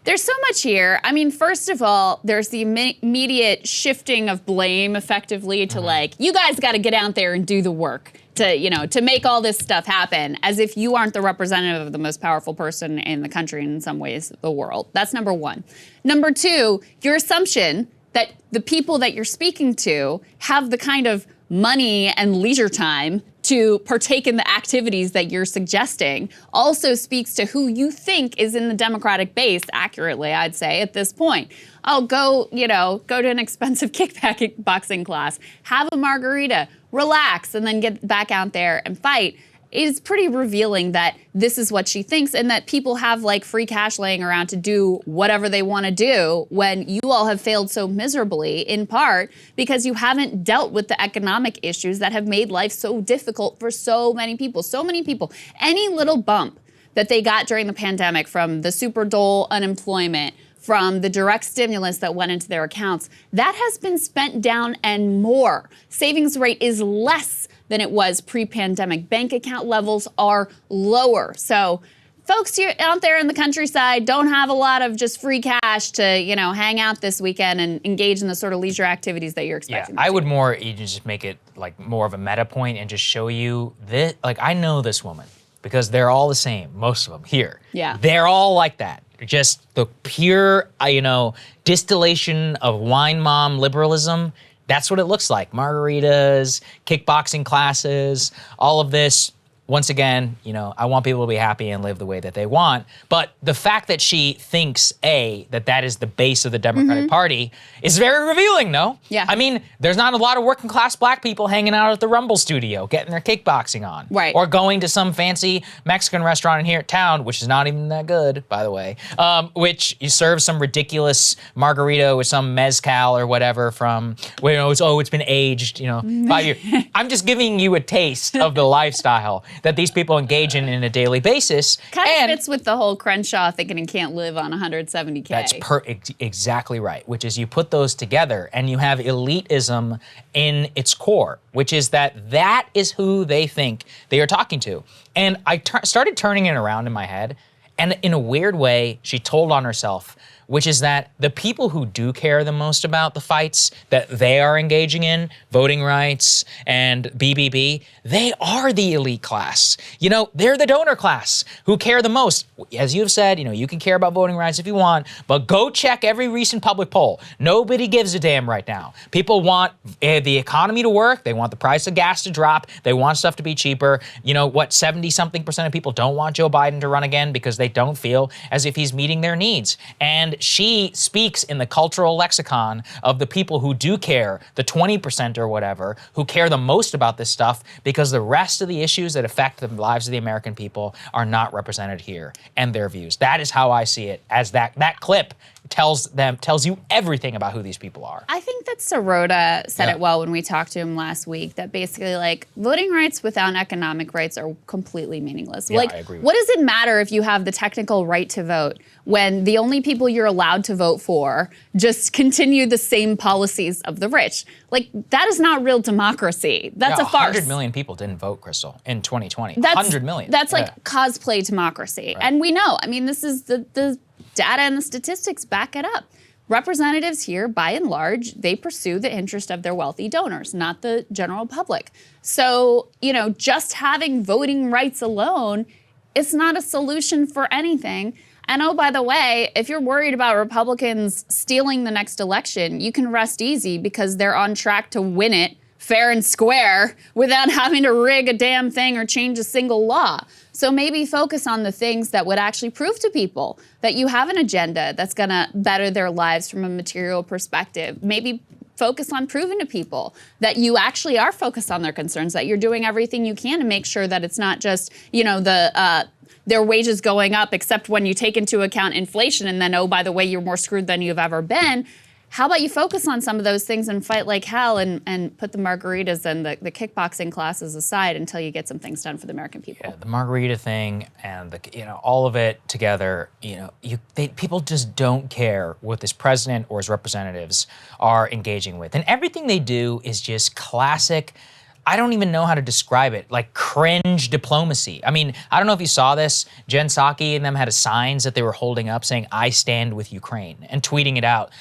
There's so much here. I mean, first of all, there's the immediate shifting of blame effectively to like, you guys got to get out there and do the work to make all this stuff happen, as if you aren't the representative of the most powerful person in the country and in some ways the world. That's number one. Number two, your assumption that the people that you're speaking to have the kind of money and leisure time to partake in the activities that you're suggesting also speaks to who you think is in the Democratic base accurately, I'd say, at this point. Oh, go to an expensive kickboxing class, have a margarita, relax, and then get back out there and fight. It is pretty revealing that this is what she thinks and that people have like free cash laying around to do whatever they want to do when you all have failed so miserably, in part because you haven't dealt with the economic issues that have made life so difficult for so many people. So many people. Any little bump that they got during the pandemic, from the super dole unemployment, from the direct stimulus that went into their accounts, that has been spent down and more. Savings rate is less than it was pre-pandemic. Bank account levels are lower. So folks out there in the countryside don't have a lot of just free cash to, hang out this weekend and engage in the sort of leisure activities that you're expecting. Yeah, I would you just make it like more of a meta point and just show you this. Like, I know this woman because they're all the same, most of them here. Yeah. They're all like that. Just the pure, distillation of wine mom liberalism. That's what it looks like. Margaritas, kickboxing classes, all of this. Once again, I want people to be happy and live the way that they want. But the fact that she thinks, that is the base of the Democratic Party is very revealing, no? Yeah. I mean, there's not a lot of working class black people hanging out at the Rumble studio, getting their kickboxing on. Right. Or going to some fancy Mexican restaurant in here at town, which is not even that good, by the way, which you serve some ridiculous margarita with some mezcal or whatever from, it's been aged, 5 years. I'm just giving you a taste of the lifestyle that these people engage in a daily basis. Kind of fits with the whole Crenshaw thinking he can't live on 170K. That's exactly right, which is you put those together and you have elitism in its core, which is that is who they think they are talking to. And I started turning it around in my head, and in a weird way, she told on herself, which is that the people who do care the most about the fights that they are engaging in, voting rights and BBB, they are the elite class. They're the donor class who care the most. As you've said, you can care about voting rights if you want, but go check every recent public poll. Nobody gives a damn right now. People want the economy to work. They want the price of gas to drop. They want stuff to be cheaper. 70-something% of people don't want Joe Biden to run again because they don't feel as if he's meeting their needs. And she speaks in the cultural lexicon of the people who do care, the 20% or whatever, who care the most about this stuff, because the rest of the issues that affect the lives of the American people are not represented here, and their views. That is how I see it, as that clip tells you everything about who these people are. I think that Sirota said it well when we talked to him last week, that basically voting rights without economic rights are completely meaningless. Yeah, I agree with what does it matter if you have the technical right to vote when the only people you're allowed to vote for just continue the same policies of the rich? That is not real democracy. That's a farce. 100 million people didn't vote, Crystal, in 2020. 100 million. That's cosplay democracy. Right. And we know, this is the data and the statistics back it up. Representatives here, by and large, they pursue the interest of their wealthy donors, not the general public. So, just having voting rights alone is not a solution for anything. And oh, by the way, if you're worried about Republicans stealing the next election, you can rest easy because they're on track to win it fair and square without having to rig a damn thing or change a single law. So maybe focus on the things that would actually prove to people that you have an agenda that's going to better their lives from a material perspective. Maybe focus on proving to people that you actually are focused on their concerns, that you're doing everything you can to make sure that it's not just, their wages going up, except when you take into account inflation, and then, oh, by the way, you're more screwed than you've ever been. How about you focus on some of those things and fight like hell and put the margaritas and the kickboxing classes aside until you get some things done for the American people? Yeah, the margarita thing and all of it together, people just don't care what this president or his representatives are engaging with. And everything they do is just classic, I don't even know how to describe it, cringe diplomacy. I don't know if you saw this. Jen Psaki and them had signs that they were holding up saying, "I stand with Ukraine," and tweeting it out.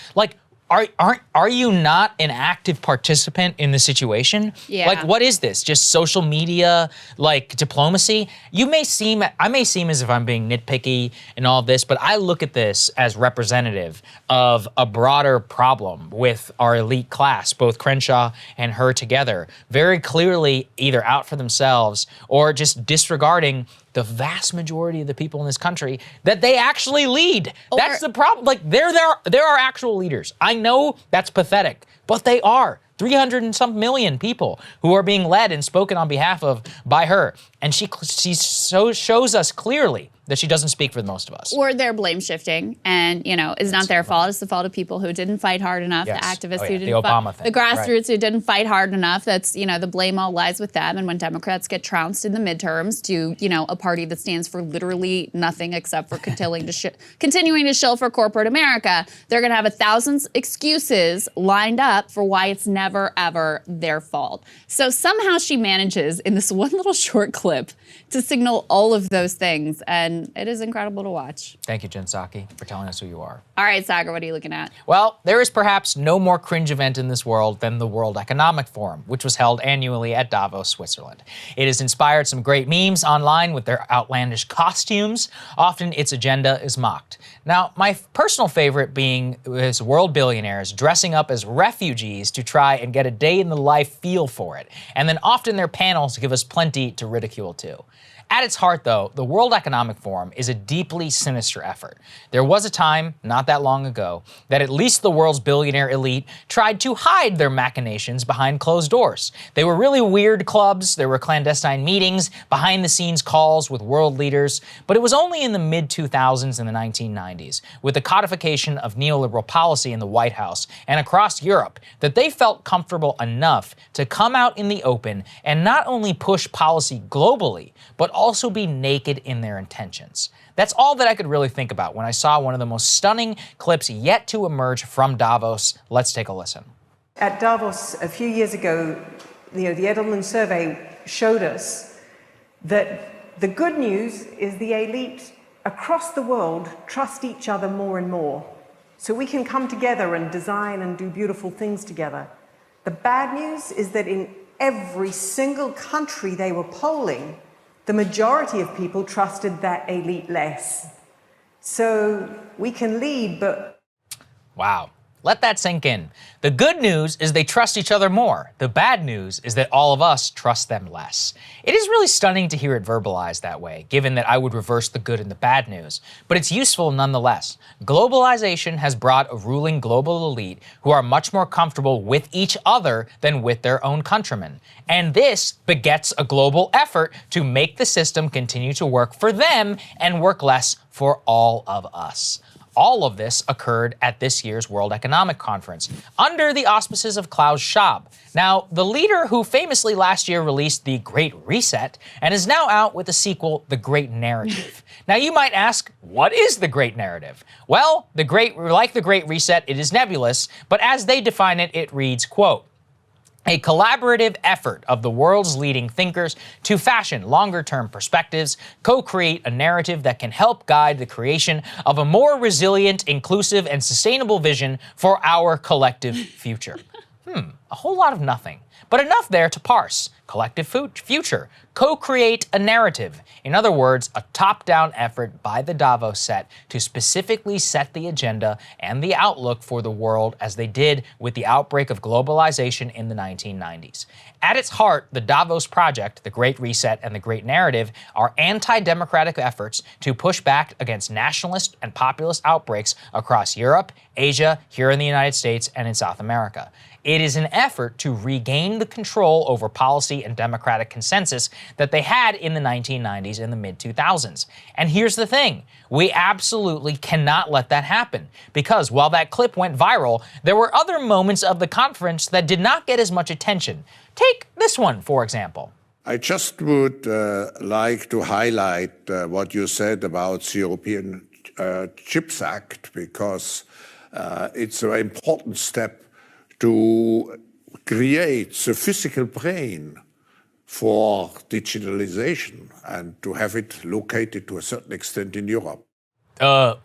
Are you not an active participant in the situation? Yeah. What is this? Just social media, diplomacy? I may seem as if I'm being nitpicky and all of this, but I look at this as representative of a broader problem with our elite class, both Crenshaw and her together, very clearly either out for themselves or just disregarding the vast majority of the people in this country that they actually lead. That's the problem. They're our actual leaders. I know that's pathetic, but they are. 300 and some million people who are being led and spoken on behalf of by her. And she so shows us clearly that she doesn't speak for most of us. Or they're blame shifting, and it's not their fault. It's the fault of people who didn't fight hard enough, Yes. the activists Oh, who yeah. didn't The Obama thing. the grassroots Right. who didn't fight hard enough. That's the blame all lies with them. And when Democrats get trounced in the midterms to a party that stands for literally nothing except for continuing to shill for corporate America, they're going to have 1,000 excuses lined up for why it's never ever their fault. So somehow she manages in this one little short clip to signal all of those things, and it is incredible to watch. Thank you, Jen Psaki, for telling us who you are. All right, Sagar, what are you looking at? Well, there is perhaps no more cringe event in this world than the World Economic Forum, which was held annually at Davos, Switzerland. It has inspired some great memes online with their outlandish costumes. Often its agenda is mocked. Now, my personal favorite being is world billionaires dressing up as refugees to try and get a day in the life feel for it. And then often their panels give us plenty to ridicule too. At its heart, though, the World Economic Forum is a deeply sinister effort. There was a time, not that long ago, that at least the world's billionaire elite tried to hide their machinations behind closed doors. They were really weird clubs, there were clandestine meetings, behind-the-scenes calls with world leaders, but it was only in the mid-2000s and the 1990s, with the codification of neoliberal policy in the White House and across Europe, that they felt comfortable enough to come out in the open and not only push policy globally, but also be naked in their intentions. That's all that I could really think about when I saw one of the most stunning clips yet to emerge from Davos. Let's take a listen. At Davos a few years ago, the Edelman survey showed us that the good news is the elite across the world trust each other more and more. So we can come together and design and do beautiful things together. The bad news is that in every single country they were polling, the majority of people trusted that elite less. So we can lead, but... Wow. Let that sink in. The good news is they trust each other more. The bad news is that all of us trust them less. It is really stunning to hear it verbalized that way, given that I would reverse the good and the bad news. But it's useful nonetheless. Globalization has brought a ruling global elite who are much more comfortable with each other than with their own countrymen. And this begets a global effort to make the system continue to work for them and work less for all of us. All of this occurred at this year's World Economic Conference, under the auspices of Klaus Schwab. Now, the leader who famously last year released The Great Reset and is now out with the sequel, The Great Narrative. Now, you might ask, what is The Great Narrative? Well, like The Great Reset, it is nebulous, but as they define it, it reads, quote, a collaborative effort of the world's leading thinkers to fashion longer-term perspectives, co-create a narrative that can help guide the creation of a more resilient, inclusive, and sustainable vision for our collective future. A whole lot of nothing, but enough there to parse. Collective future. Co-create a narrative. In other words, a top-down effort by the Davos set to specifically set the agenda and the outlook for the world as they did with the outbreak of globalization in the 1990s. At its heart, the Davos Project, the Great Reset, and the Great Narrative are anti-democratic efforts to push back against nationalist and populist outbreaks across Europe, Asia, here in the United States, and in South America. It is an effort to regain the control over policy and democratic consensus that they had in the 1990s and the mid-2000s. And here's the thing, we absolutely cannot let that happen, because while that clip went viral, there were other moments of the conference that did not get as much attention. Take this one, for example. I just would like to highlight what you said about the European Chips Act, because it's an important step to create the physical brain for digitalization and to have it located to a certain extent in Europe.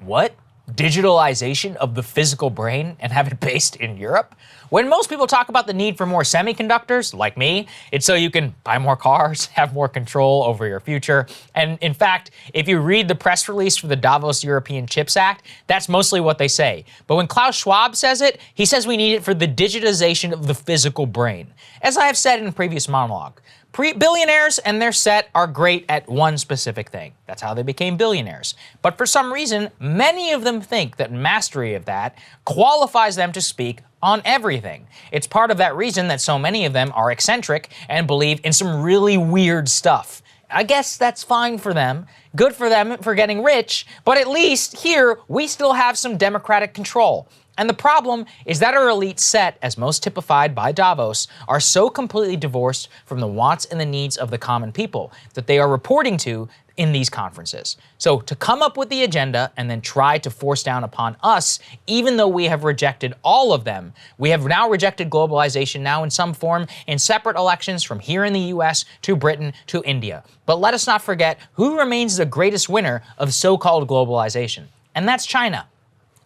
What? Digitalization of the physical brain and have it based in Europe? When most people talk about the need for more semiconductors, like me, it's so you can buy more cars, have more control over your future. And in fact, if you read the press release for the Davos European Chips Act, that's mostly what they say. But when Klaus Schwab says it, he says we need it for the digitization of the physical brain. As I have said in a previous monologue, billionaires and their set are great at one specific thing. That's how they became billionaires. But for some reason, many of them think that mastery of that qualifies them to speak on everything. It's part of that reason that so many of them are eccentric and believe in some really weird stuff. I guess that's fine for them. Good for them for getting rich, but at least here we still have some democratic control. And the problem is that our elite set, as most typified by Davos, are so completely divorced from the wants and the needs of the common people that they are reporting to in these conferences. So to come up with the agenda and then try to force down upon us, even though we have rejected all of them, we have now rejected globalization now in some form in separate elections from here in the US to Britain to India. But let us not forget who remains the greatest winner of so-called globalization, and that's China.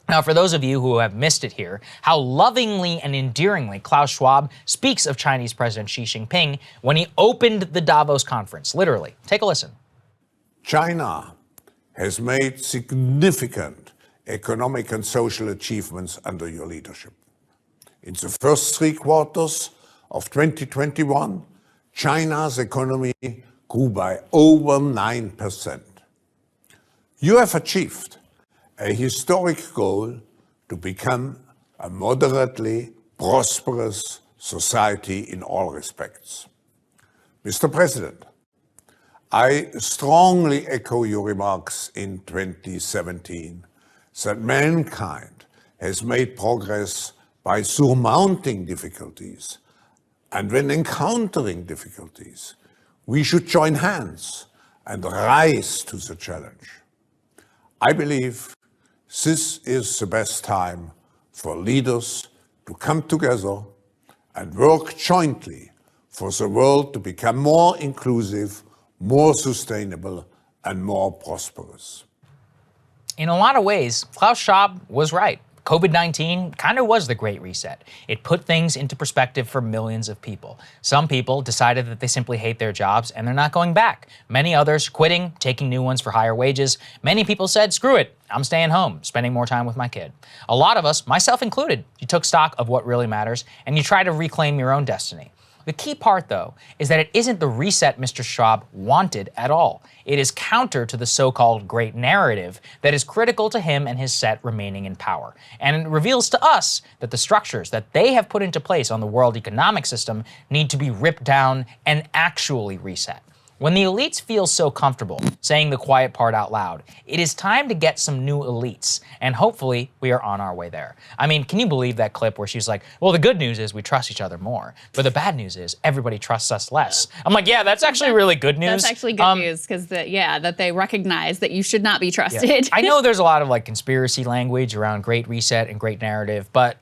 Now, for those of you who have missed it here, how lovingly and endearingly Klaus Schwab speaks of Chinese President Xi Jinping when he opened the Davos conference, literally. Take a listen. China has made significant economic and social achievements under your leadership. In the first 3 quarters of 2021, China's economy grew by over 9%. You have achieved a historic goal to become a moderately prosperous society in all respects. Mr. President, I strongly echo your remarks in 2017 that mankind has made progress by surmounting difficulties, and when encountering difficulties, we should join hands and rise to the challenge. I believe this is the best time for leaders to come together and work jointly for the world to become more inclusive, more sustainable, and more prosperous. In a lot of ways, Klaus Schwab was right. COVID-19 kind of was the Great Reset. It put things into perspective for millions of people. Some people decided that they simply hate their jobs and they're not going back. Many others quitting, taking new ones for higher wages. Many people said, screw it, I'm staying home, spending more time with my kid. A lot of us, myself included, you took stock of what really matters and you try to reclaim your own destiny. The key part, though, is that it isn't the reset Mr. Schwab wanted at all. It is counter to the so-called great narrative that is critical to him and his set remaining in power. And it reveals to us that the structures that they have put into place on the world economic system need to be ripped down and actually reset. When the elites feel so comfortable saying the quiet part out loud, it is time to get some new elites, and hopefully we are on our way there. I mean, can you believe that clip where she's like, well, the good news is we trust each other more, but the bad news is everybody trusts us less. I'm like, yeah, that's actually really good news. That's actually good news, because that they recognize that you should not be trusted. Yeah. I know there's a lot of like conspiracy language around Great Reset and Great Narrative, but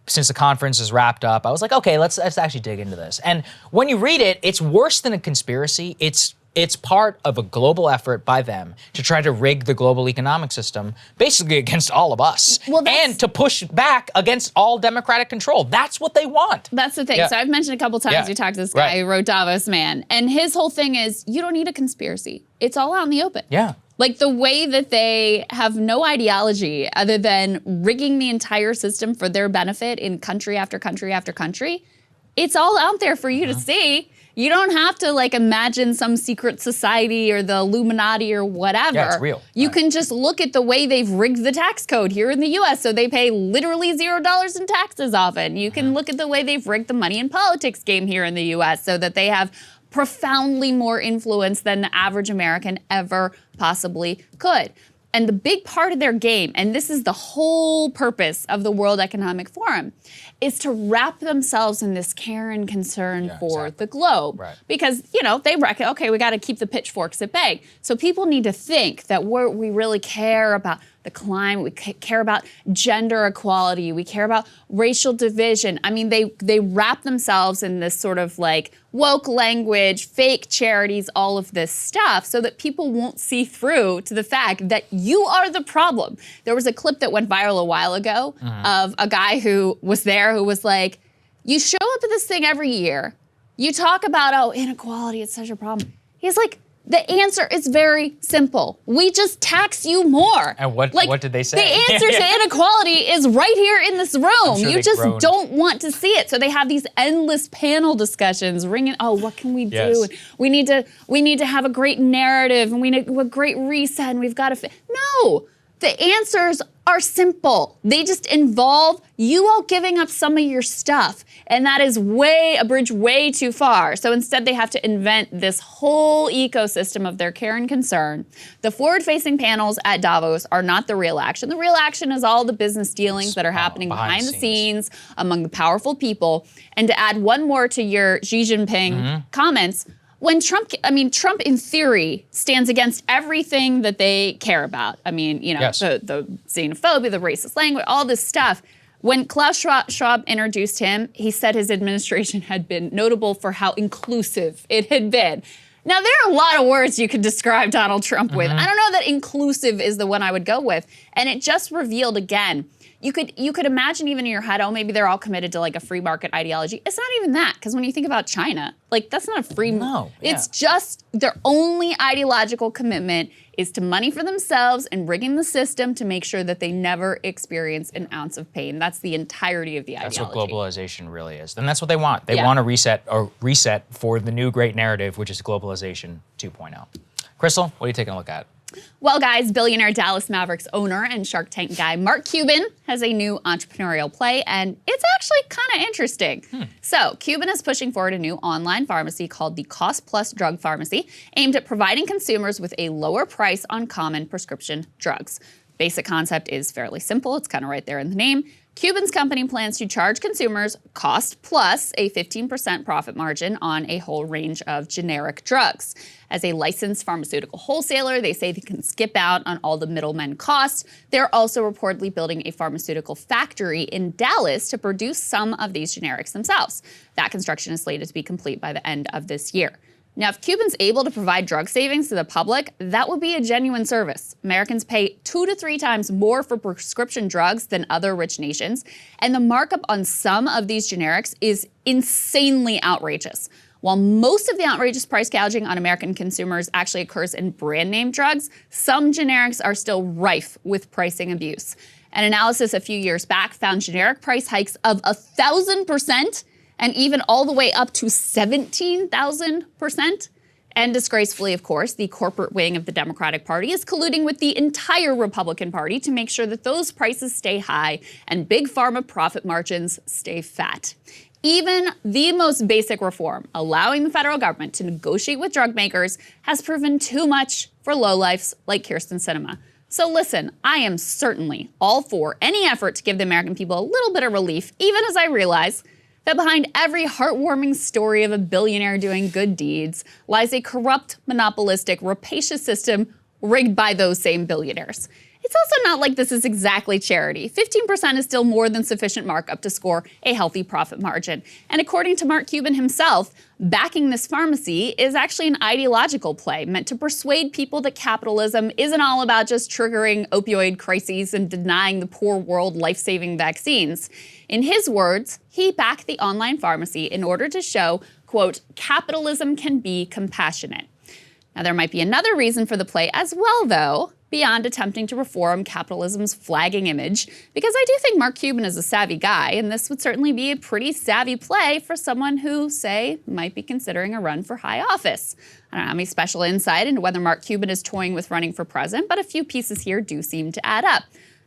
since the conference is wrapped up, I was like, okay, let's actually dig into this. And when you read it, it's worse than a conspiracy. It's part of a global effort by them to try to rig the global economic system, basically against all of us, and to push back against all democratic control. That's what they want. That's the thing. Yeah. So I've mentioned a couple times we talked to this guy who wrote Davos Man, and his whole thing is you don't need a conspiracy. It's all out in the open. Yeah. Like the way that they have no ideology other than rigging the entire system for their benefit in country after country after country, it's all out there for you to see. You don't have to like imagine some secret society or the Illuminati or whatever. Yeah, it's real. You can just look at the way they've rigged the tax code here in the US so they pay literally $0 in taxes often. You can look at the way they've rigged the money in politics game here in the US so that they have profoundly more influence than the average American ever possibly could. And the big part of their game, and this is the whole purpose of the World Economic Forum, is to wrap themselves in this care and concern for the globe. Right. Because, they reckon, okay, we got to keep the pitchforks at bay. So people need to think that we really care about the climate, we care about gender equality, we care about racial division. I mean, they wrap themselves in this sort of like woke language, fake charities, all of this stuff so that people won't see through to the fact that you are the problem. There was a clip that went viral a while ago of a guy who was there who was like, you show up at this thing every year, you talk about, inequality, it's such a problem. He's like, the answer is very simple. We just tax you more. And what did they say? The answer to inequality is right here in this room. Sure you just don't want to see it. So they have these endless panel discussions ringing, what can we do? Yes. And we need to have a great narrative and we need a great reset and we've got to No. The answers are simple. They just involve you all giving up some of your stuff. And that is a bridge way too far. So instead they have to invent this whole ecosystem of their care and concern. The forward-facing panels at Davos are not the real action. The real action is all the business dealings that are happening behind the scenes among the powerful people. And to add one more to your Xi Jinping comments, when Trump in theory stands against everything that they care about. I mean, the xenophobia, the racist language, all this stuff. When Klaus Schwab introduced him, he said his administration had been notable for how inclusive it had been. Now, there are a lot of words you could describe Donald Trump with. I don't know that inclusive is the one I would go with. And it just revealed again, you could imagine even in your head, oh, maybe they're all committed to like a free market ideology. It's not even that, because when you think about China, like that's not a free. No, it's just their only ideological commitment is to money for themselves and rigging the system to make sure that they never experience an ounce of pain. That's the entirety of the ideology. That's what globalization really is. And that's what they want. They want a reset for the new great narrative, which is globalization 2.0. Crystal, what are you taking a look at? Well, guys, billionaire Dallas Mavericks owner and Shark Tank guy Mark Cuban has a new entrepreneurial play, and it's actually kind of interesting. So, Cuban is pushing forward a new online pharmacy called the Cost Plus Drug Pharmacy, aimed at providing consumers with a lower price on common prescription drugs. Basic concept is fairly simple. It's kind of right there in the name. Cuban's company plans to charge consumers cost plus a 15% profit margin on a whole range of generic drugs. As a licensed pharmaceutical wholesaler, they say they can skip out on all the middlemen costs. They're also reportedly building a pharmaceutical factory in Dallas to produce some of these generics themselves. That construction is slated to be complete by the end of this year. Now, if Cuban's able to provide drug savings to the public, that would be a genuine service. Americans pay 2 to 3 times more for prescription drugs than other rich nations, and the markup on some of these generics is insanely outrageous. While most of the outrageous price gouging on American consumers actually occurs in brand name drugs, some generics are still rife with pricing abuse. An analysis a few years back found generic price hikes of 1,000%, and even all the way up to 17,000%. And disgracefully, of course, the corporate wing of the Democratic Party is colluding with the entire Republican Party to make sure that those prices stay high and big pharma profit margins stay fat. Even the most basic reform, allowing the federal government to negotiate with drug makers, has proven too much for lowlifes like Kyrsten Sinema. So listen, I am certainly all for any effort to give the American people a little bit of relief, even as I realize that behind every heartwarming story of a billionaire doing good deeds lies a corrupt, monopolistic, rapacious system rigged by those same billionaires. It's also not like this is exactly charity. 15% is still more than sufficient markup to score a healthy profit margin. And according to Mark Cuban himself, backing this pharmacy is actually an ideological play meant to persuade people that capitalism isn't all about just triggering opioid crises and denying the poor world life-saving vaccines. In his words, he backed the online pharmacy in order to show, quote, capitalism can be compassionate. Now, there might be another reason for the play as well, though, beyond attempting to reform capitalism's flagging image, because I do think Mark Cuban is a savvy guy, and this would certainly be a pretty savvy play for someone who, say, might be considering a run for high office. I don't have any special insight into whether Mark Cuban is toying with running for president, but a few pieces here do seem to add up.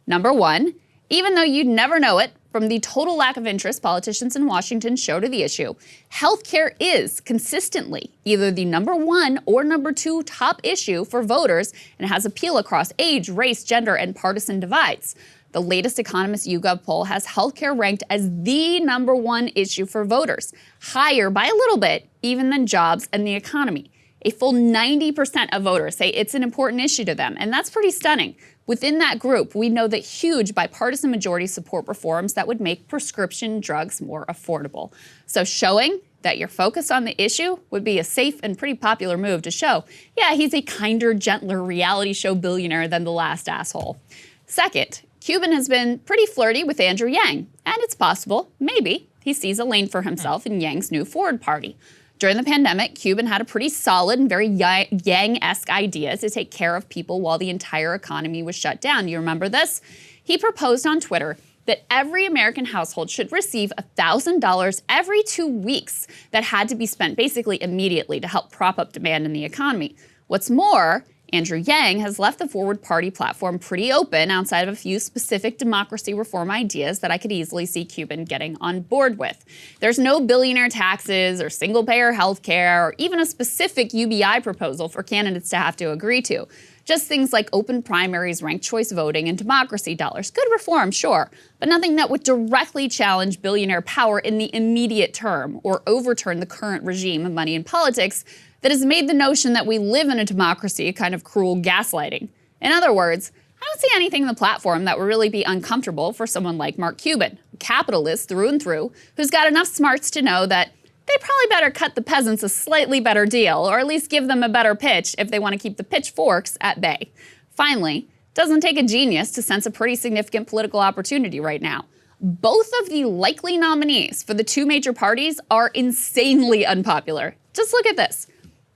Number one, even though you'd never know it from the total lack of interest politicians in Washington show to the issue, healthcare is consistently either the number 1 or number 2 top issue for voters and has appeal across age, race, gender, and partisan divides. The latest Economist YouGov poll has healthcare ranked as the number 1 issue for voters, higher by a little bit even than jobs and the economy. A full 90% of voters say it's an important issue to them, and that's pretty stunning. Within that group, we know that huge bipartisan majorities support reforms that would make prescription drugs more affordable. So showing that you're focused on the issue would be a safe and pretty popular move to show, yeah, he's a kinder, gentler reality show billionaire than the last asshole. Second, Cuban has been pretty flirty with Andrew Yang, and it's possible, maybe, he sees a lane for himself in Yang's new Forward Party. During the pandemic, Cuban had a pretty solid and very Yang-esque idea to take care of people while the entire economy was shut down. You remember this? He proposed on Twitter that every American household should receive $1,000 every 2 weeks that had to be spent basically immediately to help prop up demand in the economy. What's more, Andrew Yang has left the Forward Party platform pretty open outside of a few specific democracy reform ideas that I could easily see Cuban getting on board with. There's no billionaire taxes or single-payer health care or even a specific UBI proposal for candidates to have to agree to. Just things like open primaries, ranked choice voting, and democracy dollars. Good reform, sure, but nothing that would directly challenge billionaire power in the immediate term or overturn the current regime of money in politics that has made the notion that we live in a democracy a kind of cruel gaslighting. In other words, I don't see anything in the platform that would really be uncomfortable for someone like Mark Cuban, a capitalist through and through, who's got enough smarts to know that they probably better cut the peasants a slightly better deal, or at least give them a better pitch if they want to keep the pitchforks at bay. Finally, it doesn't take a genius to sense a pretty significant political opportunity right now. Both of the likely nominees for the two major parties are insanely unpopular. Just look at this.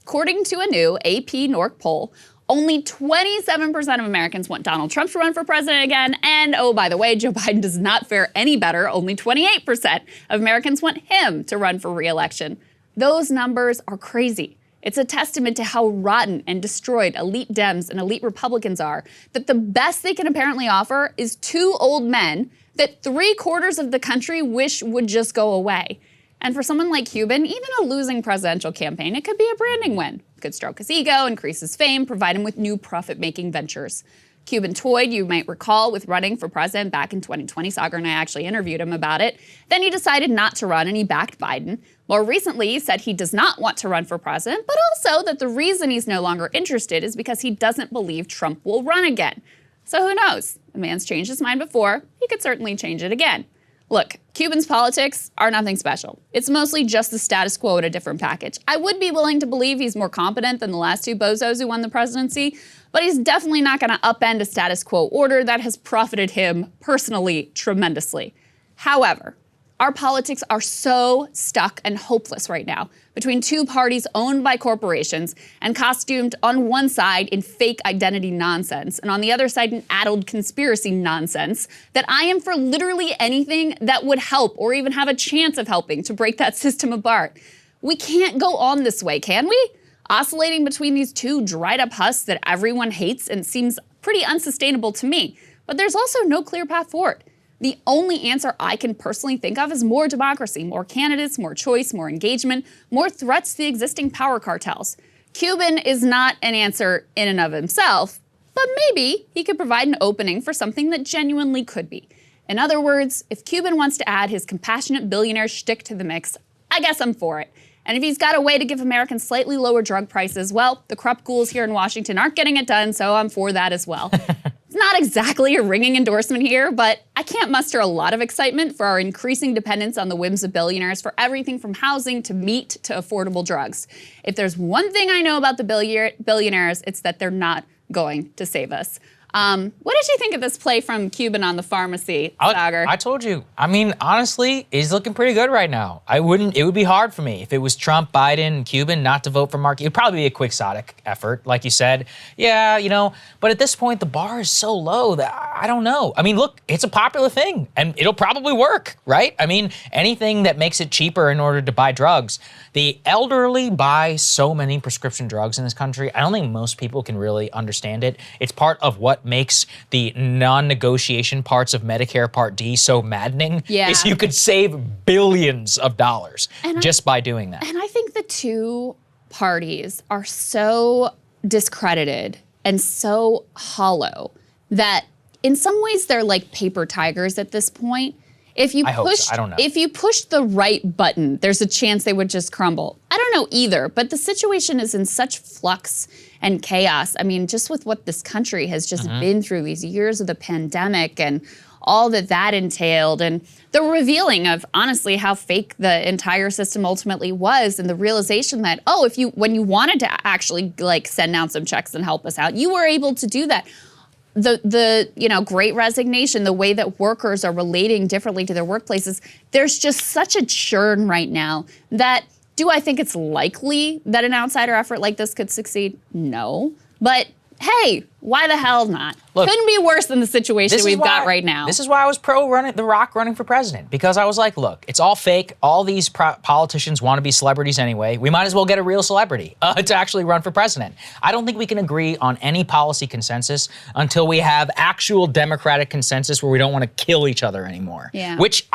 According to a new AP NORC poll, only 27% of Americans want Donald Trump to run for president again. And oh, by the way, Joe Biden does not fare any better. Only 28% of Americans want him to run for re-election. Those numbers are crazy. It's a testament to how rotten and destroyed elite Dems and elite Republicans are, that the best they can apparently offer is two old men that 3/4 of the country wish would just go away. And for someone like Cuban, even a losing presidential campaign, it could be a branding win. It could stroke his ego, increase his fame, provide him with new profit-making ventures. Cuban toyed, you might recall, with running for president back in 2020. Saagar and I actually interviewed him about it. Then he decided not to run and he backed Biden. More recently, he said he does not want to run for president, but also that the reason he's no longer interested is because he doesn't believe Trump will run again. So who knows? The man's changed his mind before. He could certainly change it again. Look, Cuban's politics are nothing special. It's mostly just the status quo in a different package. I would be willing to believe he's more competent than the last two bozos who won the presidency, but he's definitely not going to upend a status quo order that has profited him personally tremendously. However, our politics are so stuck and hopeless right now between two parties owned by corporations and costumed on one side in fake identity nonsense and on the other side in addled conspiracy nonsense that I am for literally anything that would help or even have a chance of helping to break that system apart. We can't go on this way, can we? Oscillating between these two dried up husks that everyone hates and seems pretty unsustainable to me. But there's also no clear path forward. The only answer I can personally think of is more democracy, more candidates, more choice, more engagement, more threats to the existing power cartels. Cuban is not an answer in and of himself, but maybe he could provide an opening for something that genuinely could be. In other words, if Cuban wants to add his compassionate billionaire shtick to the mix, I guess I'm for it. And if he's got a way to give Americans slightly lower drug prices, well, the corrupt ghouls here in Washington aren't getting it done, so I'm for that as well. It's not exactly a ringing endorsement here, but I can't muster a lot of excitement for our increasing dependence on the whims of billionaires for everything from housing to meat to affordable drugs. If there's one thing I know about the billionaires, it's that they're not going to save us. What did you think of this play from Cuban on the pharmacy, Saagar? I told you. I mean, honestly, he's looking pretty good right now. It would be hard for me if it was Trump, Biden, and Cuban not to vote for Mark. It'd probably be a quixotic effort, like you said. Yeah, but at this point, the bar is so low that I don't know. I mean, look, it's a popular thing, and it'll probably work, right? I mean, anything that makes it cheaper in order to buy drugs. The elderly buy so many prescription drugs in this country. I don't think most people can really understand it. It's part of what makes the non-negotiation parts of Medicare Part D so maddening. Yeah. Is you could save billions of dollars just by doing that. And I think the two parties are so discredited and so hollow that in some ways they're like paper tigers at this point. If you push the right button, there's a chance they would just crumble. I don't know either, but the situation is in such flux and chaos. I mean, just with what this country has just been through these years of the pandemic and all that entailed, and the revealing of honestly how fake the entire system ultimately was, and the realization that, when you wanted to actually send out some checks and help us out, you were able to do that. The great resignation, the way that workers are relating differently to their workplaces, there's just such a churn right now that, do I think it's likely that an outsider effort like this could succeed? No. But hey, why the hell not? Look, couldn't be worse than the situation we've got right now. This is why I was pro The Rock running for president, because I was like, look, it's all fake. All these politicians want to be celebrities anyway. We might as well get a real celebrity to actually run for president. I don't think we can agree on any policy consensus until we have actual democratic consensus where we don't want to kill each other anymore. Yeah. Which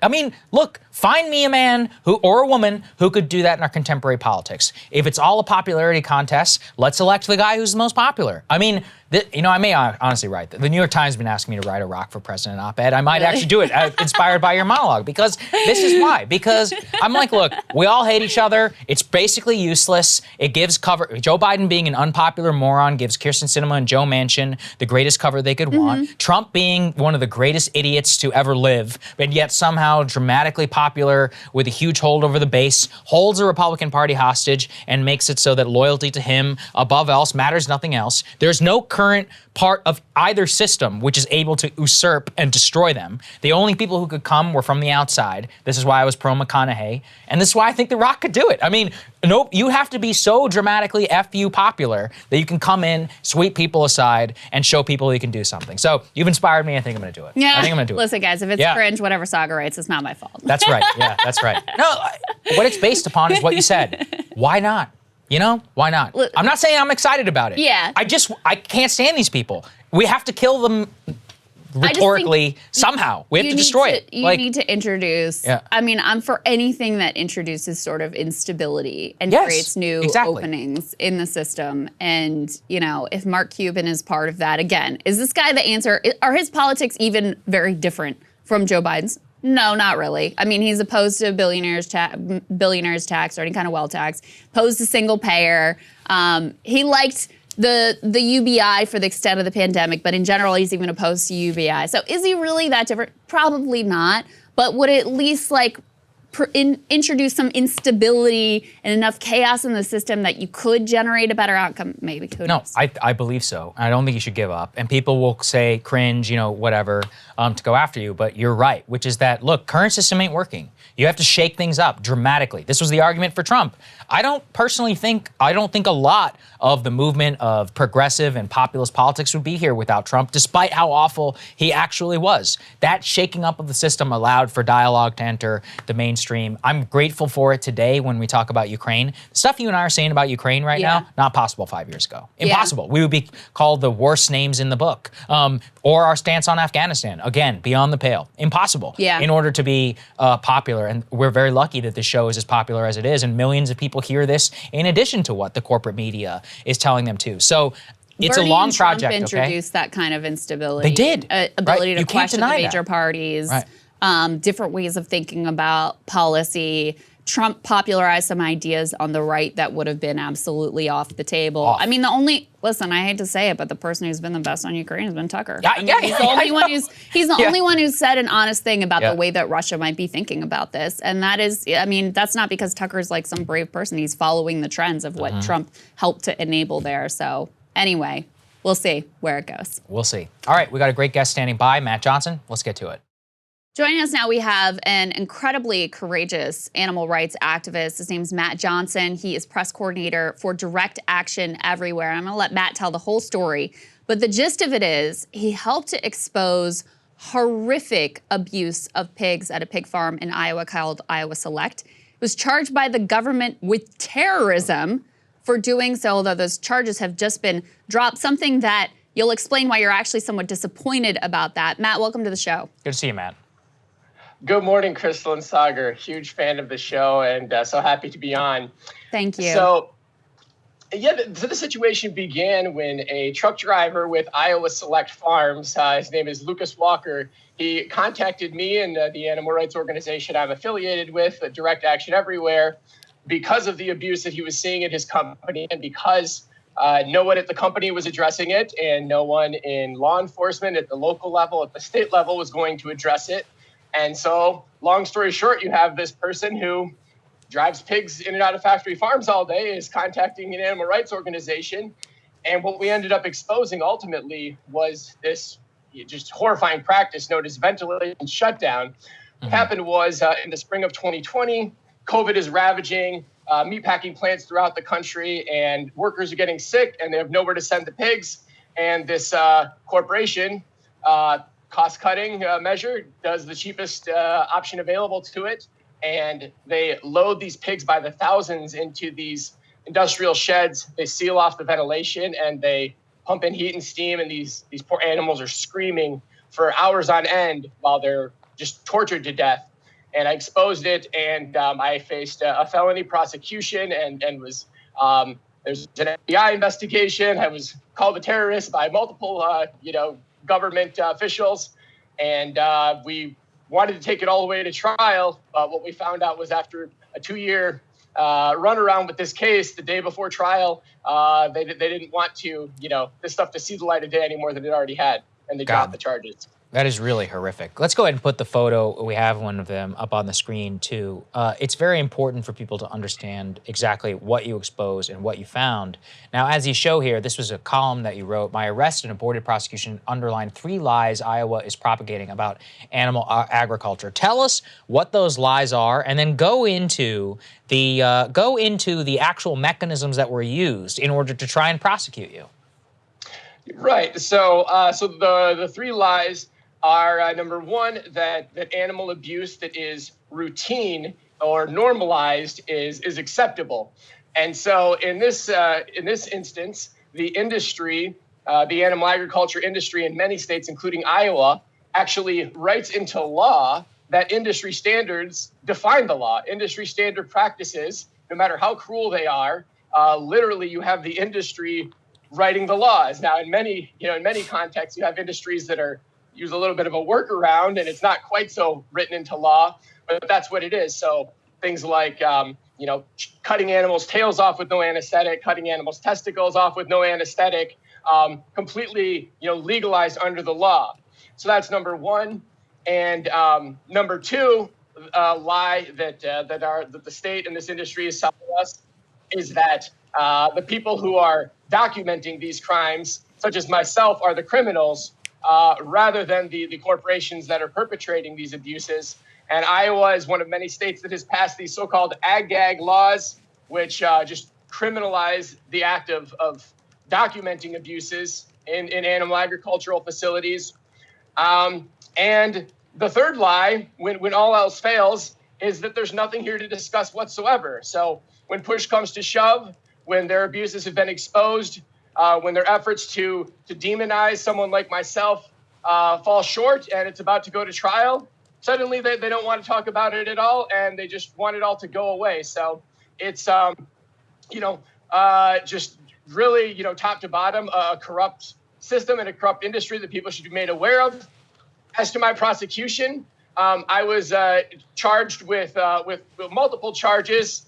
I mean, look, find me a man or a woman who could do that in our contemporary politics. If it's all a popularity contest, let's elect the guy who's the most popular. I mean, I may honestly write that. The New York Times has been asking me to write a Rock for President op-ed. I might actually do it, inspired by your monologue, because this is why. Because I'm like, look, we all hate each other. It's basically useless. It gives cover. Joe Biden being an unpopular moron gives Kyrsten Sinema and Joe Manchin the greatest cover they could want. Trump being one of the greatest idiots to ever live, but yet somehow dramatically popular with a huge hold over the base, holds the Republican Party hostage and makes it so that loyalty to him above else matters nothing else. There's no current part of either system which is able to usurp and destroy them. The only people who could come were from the outside. This is why I was pro McConaughey, and this is why I think The Rock could do it. I mean, nope, you have to be so dramatically FU popular that you can come in, sweep people aside, and show people you can do something. So you've inspired me. I think I'm going to do it. Yeah. I think I'm going to do it. Listen, guys, if it's cringe, whatever Saga writes, it's not my fault. That's right. Yeah, that's right. No, what it's based upon is what you said. Why not? You know, why not? I'm not saying I'm excited about it. Yeah. I can't stand these people. We have to kill them rhetorically somehow. We have to destroy it. You need to introduce, I mean, I'm for anything that introduces sort of instability and creates new openings in the system. And, if Mark Cuban is part of that, again, is this guy the answer? Are his politics even very different from Joe Biden's? No, not really. I mean, he's opposed to billionaires tax or any kind of wealth tax, opposed to single payer. He liked the UBI for the extent of the pandemic, but in general, he's even opposed to UBI. So is he really that different? Probably not. But would it at least introduce some instability and enough chaos in the system that you could generate a better outcome? Maybe. No, I believe so. I don't think you should give up. And people will say cringe, whatever, to go after you. But you're right, which is that, look, current system ain't working. You have to shake things up dramatically. This was the argument for Trump. I don't think a lot of the movement of progressive and populist politics would be here without Trump, despite how awful he actually was. That shaking up of the system allowed for dialogue to enter the mainstream. I'm grateful for it today when we talk about Ukraine. The stuff you and I are saying about Ukraine right now, not possible 5 years ago. Impossible. We would be called the worst names in the book. Or our stance on Afghanistan, again, beyond the pale. Impossible in order to be popular. And we're very lucky that this show is as popular as it is, and millions of people hear this in addition to what the corporate media is telling them to. So it's Bernie a long and Trump project. Introduced that kind of instability. They did. Ability to You can't question the deny major that. parties, different ways of thinking about policy. Trump popularized some ideas on the right that would have been absolutely off the table. I mean, I hate to say it, but the person who's been the best on Ukraine has been Tucker. He's the only one who's said an honest thing about the way that Russia might be thinking about this. And that is, that's not because Tucker's like some brave person. He's following the trends of what Trump helped to enable there. So anyway, we'll see where it goes. We'll see. All right, we got a great guest standing by, Matt Johnson. Let's get to it. Joining us now, we have an incredibly courageous animal rights activist. His name's Matt Johnson. He is press coordinator for Direct Action Everywhere. I'm going to let Matt tell the whole story. But the gist of it is he helped to expose horrific abuse of pigs at a pig farm in Iowa called Iowa Select. He was charged by the government with terrorism for doing so, although those charges have just been dropped, something that you'll explain why you're actually somewhat disappointed about that. Matt, welcome to the show. Good to see you, Matt. Good morning, Crystal and Sagar. Huge fan of the show and so happy to be on. Thank you. So the situation began when a truck driver with Iowa Select Farms, his name is Lucas Walker, he contacted me and the animal rights organization I'm affiliated with, Direct Action Everywhere, because of the abuse that he was seeing at his company and because no one at the company was addressing it and no one in law enforcement at the local level, at the state level was going to address it. And so, long story short, you have this person who drives pigs in and out of factory farms all day, is contacting an animal rights organization. And what we ended up exposing ultimately was this just horrifying practice known as ventilation shutdown. What happened was in the spring of 2020, COVID is ravaging. meatpacking plants throughout the country, and workers are getting sick, and they have nowhere to send the pigs. And this corporation, cost-cutting measure, does the cheapest option available to it, and they load these pigs by the thousands into these industrial sheds. They seal off the ventilation, and they pump in heat and steam, and these poor animals are screaming for hours on end while they're just tortured to death. And I exposed it, and I faced a felony prosecution, and was there's an FBI investigation. I was called a terrorist by multiple government officials, and we wanted to take it all the way to trial. But what we found out was after a 2-year runaround with this case, the day before trial, they didn't want this stuff to see the light of day any more than it already had, and they dropped the charges. That is really horrific. Let's go ahead and put the photo. We have one of them up on the screen too. It's very important for people to understand exactly what you exposed and what you found. Now, as you show here, this was a column that you wrote. My arrest and aborted prosecution underlined 3 lies Iowa is propagating about animal agriculture. Tell us what those lies are, and then go into the actual mechanisms that were used in order to try and prosecute you. Right. So the 3 lies are number 1, that animal abuse that is routine or normalized is acceptable. And so in this instance, the industry, the animal agriculture industry in many states, including Iowa, actually writes into law that industry standards define the law. Industry standard practices, no matter how cruel they are, literally you have the industry writing the laws. Now, in many contexts, you have industries that use a little bit of a workaround, and it's not quite so written into law, but that's what it is. So things like, cutting animals' tails off with no anesthetic, cutting animals' testicles off with no anesthetic, completely, legalized under the law. So that's number 1. And number 2, lie that the state and this industry is selling us is that the people who are documenting these crimes, such as myself, are the criminals, rather than the corporations that are perpetrating these abuses. And Iowa is one of many states that has passed these so-called ag-gag laws, which just criminalize the act of documenting abuses in animal agricultural facilities. And the third lie, when all else fails, is that there's nothing here to discuss whatsoever. So when push comes to shove, when their abuses have been exposed, when their efforts to demonize someone like myself fall short and it's about to go to trial, suddenly they don't want to talk about it at all, and they just want it all to go away. So it's, just really, top to bottom, a corrupt system and a corrupt industry that people should be made aware of. As to my prosecution, I was charged with multiple charges.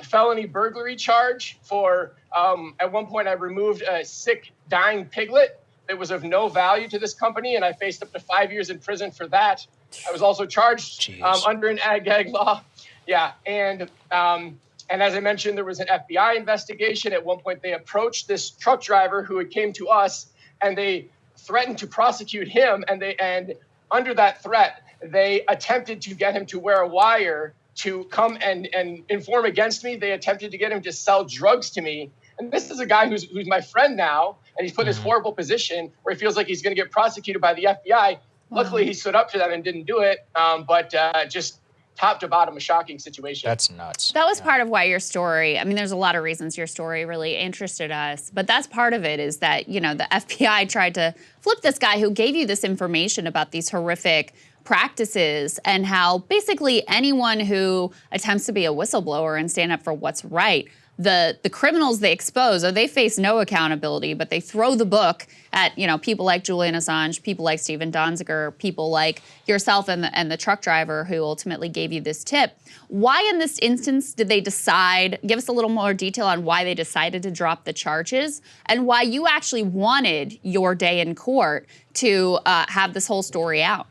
Felony burglary charge for, at one point I removed a sick, dying piglet that was of no value to this company, and I faced up to 5 years in prison for that. I was also charged under an ag-gag law. Yeah, and as I mentioned, there was an FBI investigation. At one point, they approached this truck driver who had came to us, and they threatened to prosecute him, and under that threat, they attempted to get him to wear a wire to come and inform against me. They attempted to get him to sell drugs to me. And this is a guy who's my friend now, and he's put in this horrible position where he feels like he's going to get prosecuted by the FBI. Luckily, he stood up to them and didn't do it. But just top to bottom, a shocking situation. That's nuts. That was part of why your story, there's a lot of reasons your story really interested us, but that's part of it, is that, the FBI tried to flip this guy who gave you this information about these horrific practices, and how basically anyone who attempts to be a whistleblower and stand up for what's right, the criminals they expose, they face no accountability, but they throw the book at people like Julian Assange, people like Stephen Donziger, people like yourself and the truck driver who ultimately gave you this tip. Why in this instance did they decide, give us a little more detail on why they decided to drop the charges, and why you actually wanted your day in court to have this whole story out?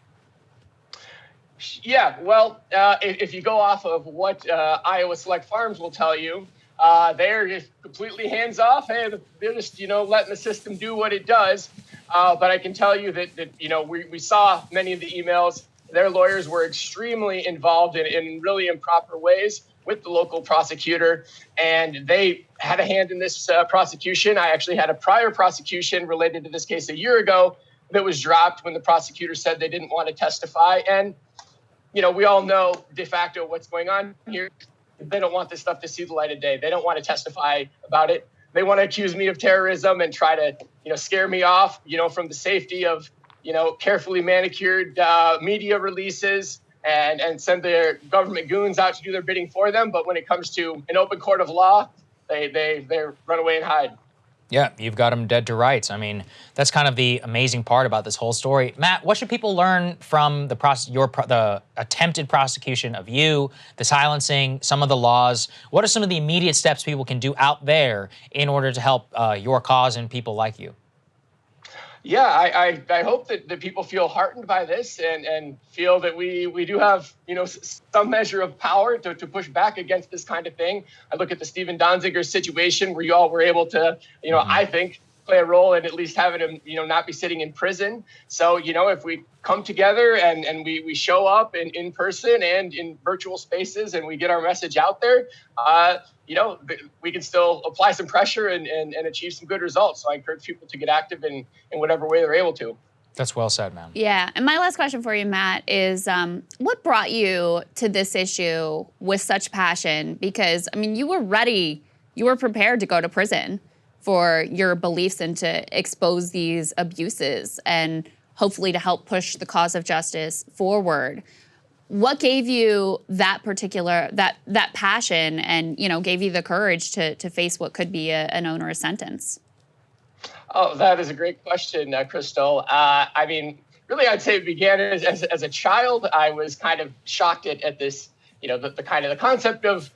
Yeah, well, if you go off of what Iowa Select Farms will tell you, they're just completely hands off. Hey, they're just, letting the system do what it does. But I can tell you that we saw many of the emails. Their lawyers were extremely involved in really improper ways, with the local prosecutor, and they had a hand in this prosecution. I actually had a prior prosecution related to this case a year ago that was dropped when the prosecutor said they didn't want to testify. And, we all know de facto what's going on here. They don't want this stuff to see the light of day. They don't want to testify about it. They want to accuse me of terrorism and try to, scare me off, from the safety of, carefully manicured media releases and send their government goons out to do their bidding for them. But when it comes to an open court of law, they run away and hide. Yeah, you've got them dead to rights. I mean, that's kind of the amazing part about this whole story. Matt, what should people learn from the attempted prosecution of you, the silencing, some of the laws? What are some of the immediate steps people can do out there in order to help your cause and people like you? Yeah, I hope that people feel heartened by this and feel that we do have, some measure of power to push back against this kind of thing. I look at the Stephen Donziger situation where you all were able to, I think, play a role in at least having him, not be sitting in prison. So, if we come together and we show up in person and in virtual spaces and we get our message out there, we can still apply some pressure and achieve some good results. So I encourage people to get active in whatever way they're able to. That's well said, man. Yeah, and my last question for you, Matt, is what brought you to this issue with such passion? Because, you were ready, you were prepared to go to prison for your beliefs and to expose these abuses and hopefully to help push the cause of justice forward. What gave you that particular, that passion and, gave you the courage to face what could be an onerous sentence? Oh, that is a great question, Crystal. Really, I'd say it began as a child. I was kind of shocked at this, the concept of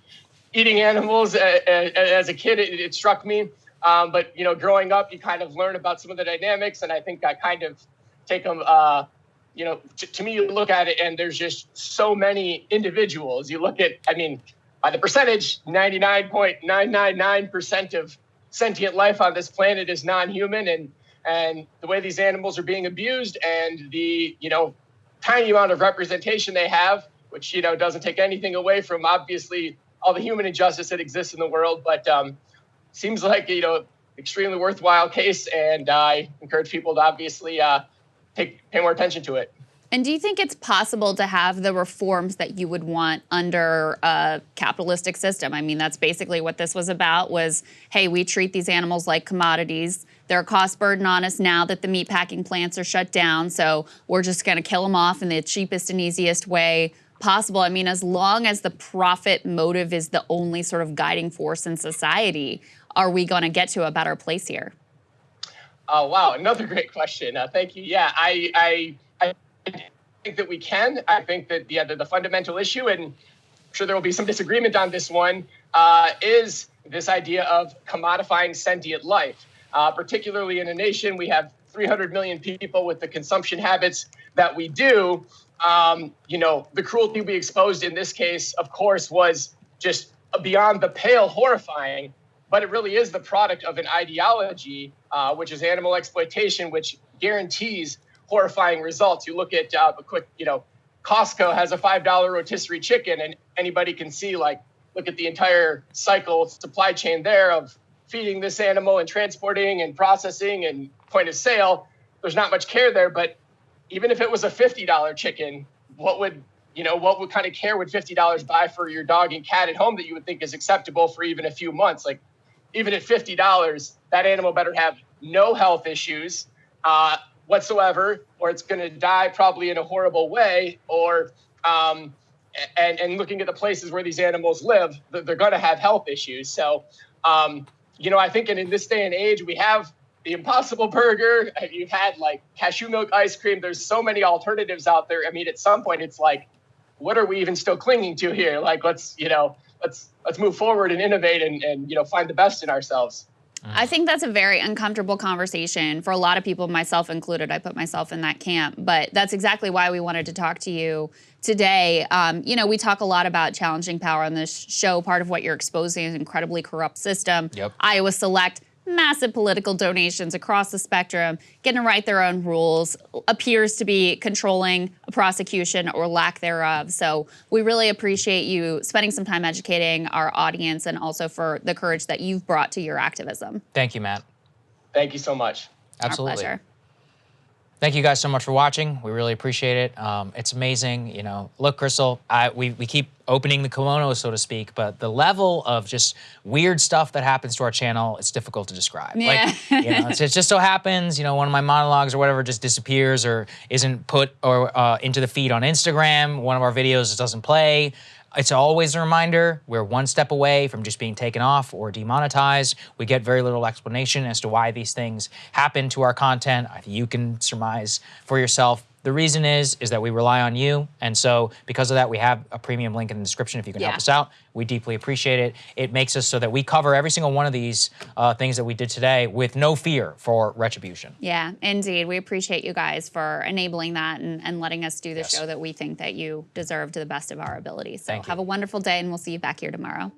eating animals. As a kid, it struck me. But growing up, you kind of learn about some of the dynamics, and I think I kind of take them, to me, you look at it and there's just so many individuals. You look at, by the percentage, 99.999% of sentient life on this planet is non-human, and the way these animals are being abused and the, tiny amount of representation they have, which, doesn't take anything away from obviously all the human injustice that exists in the world, but seems like, extremely worthwhile case, and I encourage people to obviously pay more attention to it. And do you think it's possible to have the reforms that you would want under a capitalistic system? That's basically what this was about, was, hey, we treat these animals like commodities. They're a cost burden on us now that the meatpacking plants are shut down, so we're just going to kill them off in the cheapest and easiest way possible. As long as the profit motive is the only sort of guiding force in society, are we going to get to a better place here? Oh, wow. Another great question. Thank you. Yeah, I think that we can. I think that the fundamental issue, and I'm sure there will be some disagreement on this one, is this idea of commodifying sentient life. Particularly in a nation, we have 300 million people with the consumption habits that we do. The cruelty we exposed in this case, of course, was just beyond the pale horrifying, but it really is the product of an ideology, which is animal exploitation, which guarantees horrifying results. You look at a quick, Costco has a $5 rotisserie chicken, and anybody can see, look at the entire cycle, supply chain there of feeding this animal and transporting and processing and point of sale. There's not much care there, but even if it was a $50 chicken, what kind of care would $50 buy for your dog and cat at home that you would think is acceptable for even a few months? Even at $50, that animal better have no health issues whatsoever, or it's going to die probably in a horrible way, or and looking at the places where these animals live, they're going to have health issues. So, I think in this day and age, we have the Impossible Burger. You've had cashew milk ice cream. There's so many alternatives out there. At some point, it's what are we even still clinging to here? Let's move forward and innovate and find the best in ourselves. I think that's a very uncomfortable conversation for a lot of people, myself included. I put myself in that camp, but that's exactly why we wanted to talk to you today. We talk a lot about challenging power on this show. Part of what you're exposing is an incredibly corrupt system. Yep. Iowa Select, massive political donations across the spectrum, getting to write their own rules, appears to be controlling a prosecution or lack thereof. So we really appreciate you spending some time educating our audience and also for the courage that you've brought to your activism. Thank you, Matt. Thank you so much. Absolutely. Our pleasure. Thank you guys so much for watching. We really appreciate it. It's amazing. You know, look, Crystal, we keep opening the kimono, so to speak, but the level of just weird stuff that happens to our channel, it's difficult to describe. Yeah. Like, you know, it just so happens, you know, one of my monologues or whatever just disappears or isn't put or into the feed on Instagram. One of our videos doesn't play. It's always a reminder, we're one step away from just being taken off or demonetized. We get very little explanation as to why these things happen to our content. I think you can surmise for yourself. The reason is that we rely on you. And so because of that, we have a premium link in the description if you can help us out. We deeply appreciate it. It makes us so that we cover every single one of these things that we did today with no fear for retribution. Yeah, indeed. We appreciate you guys for enabling that and letting us do the show that we think that you deserve to the best of our ability. So have a wonderful day, and we'll see you back here tomorrow.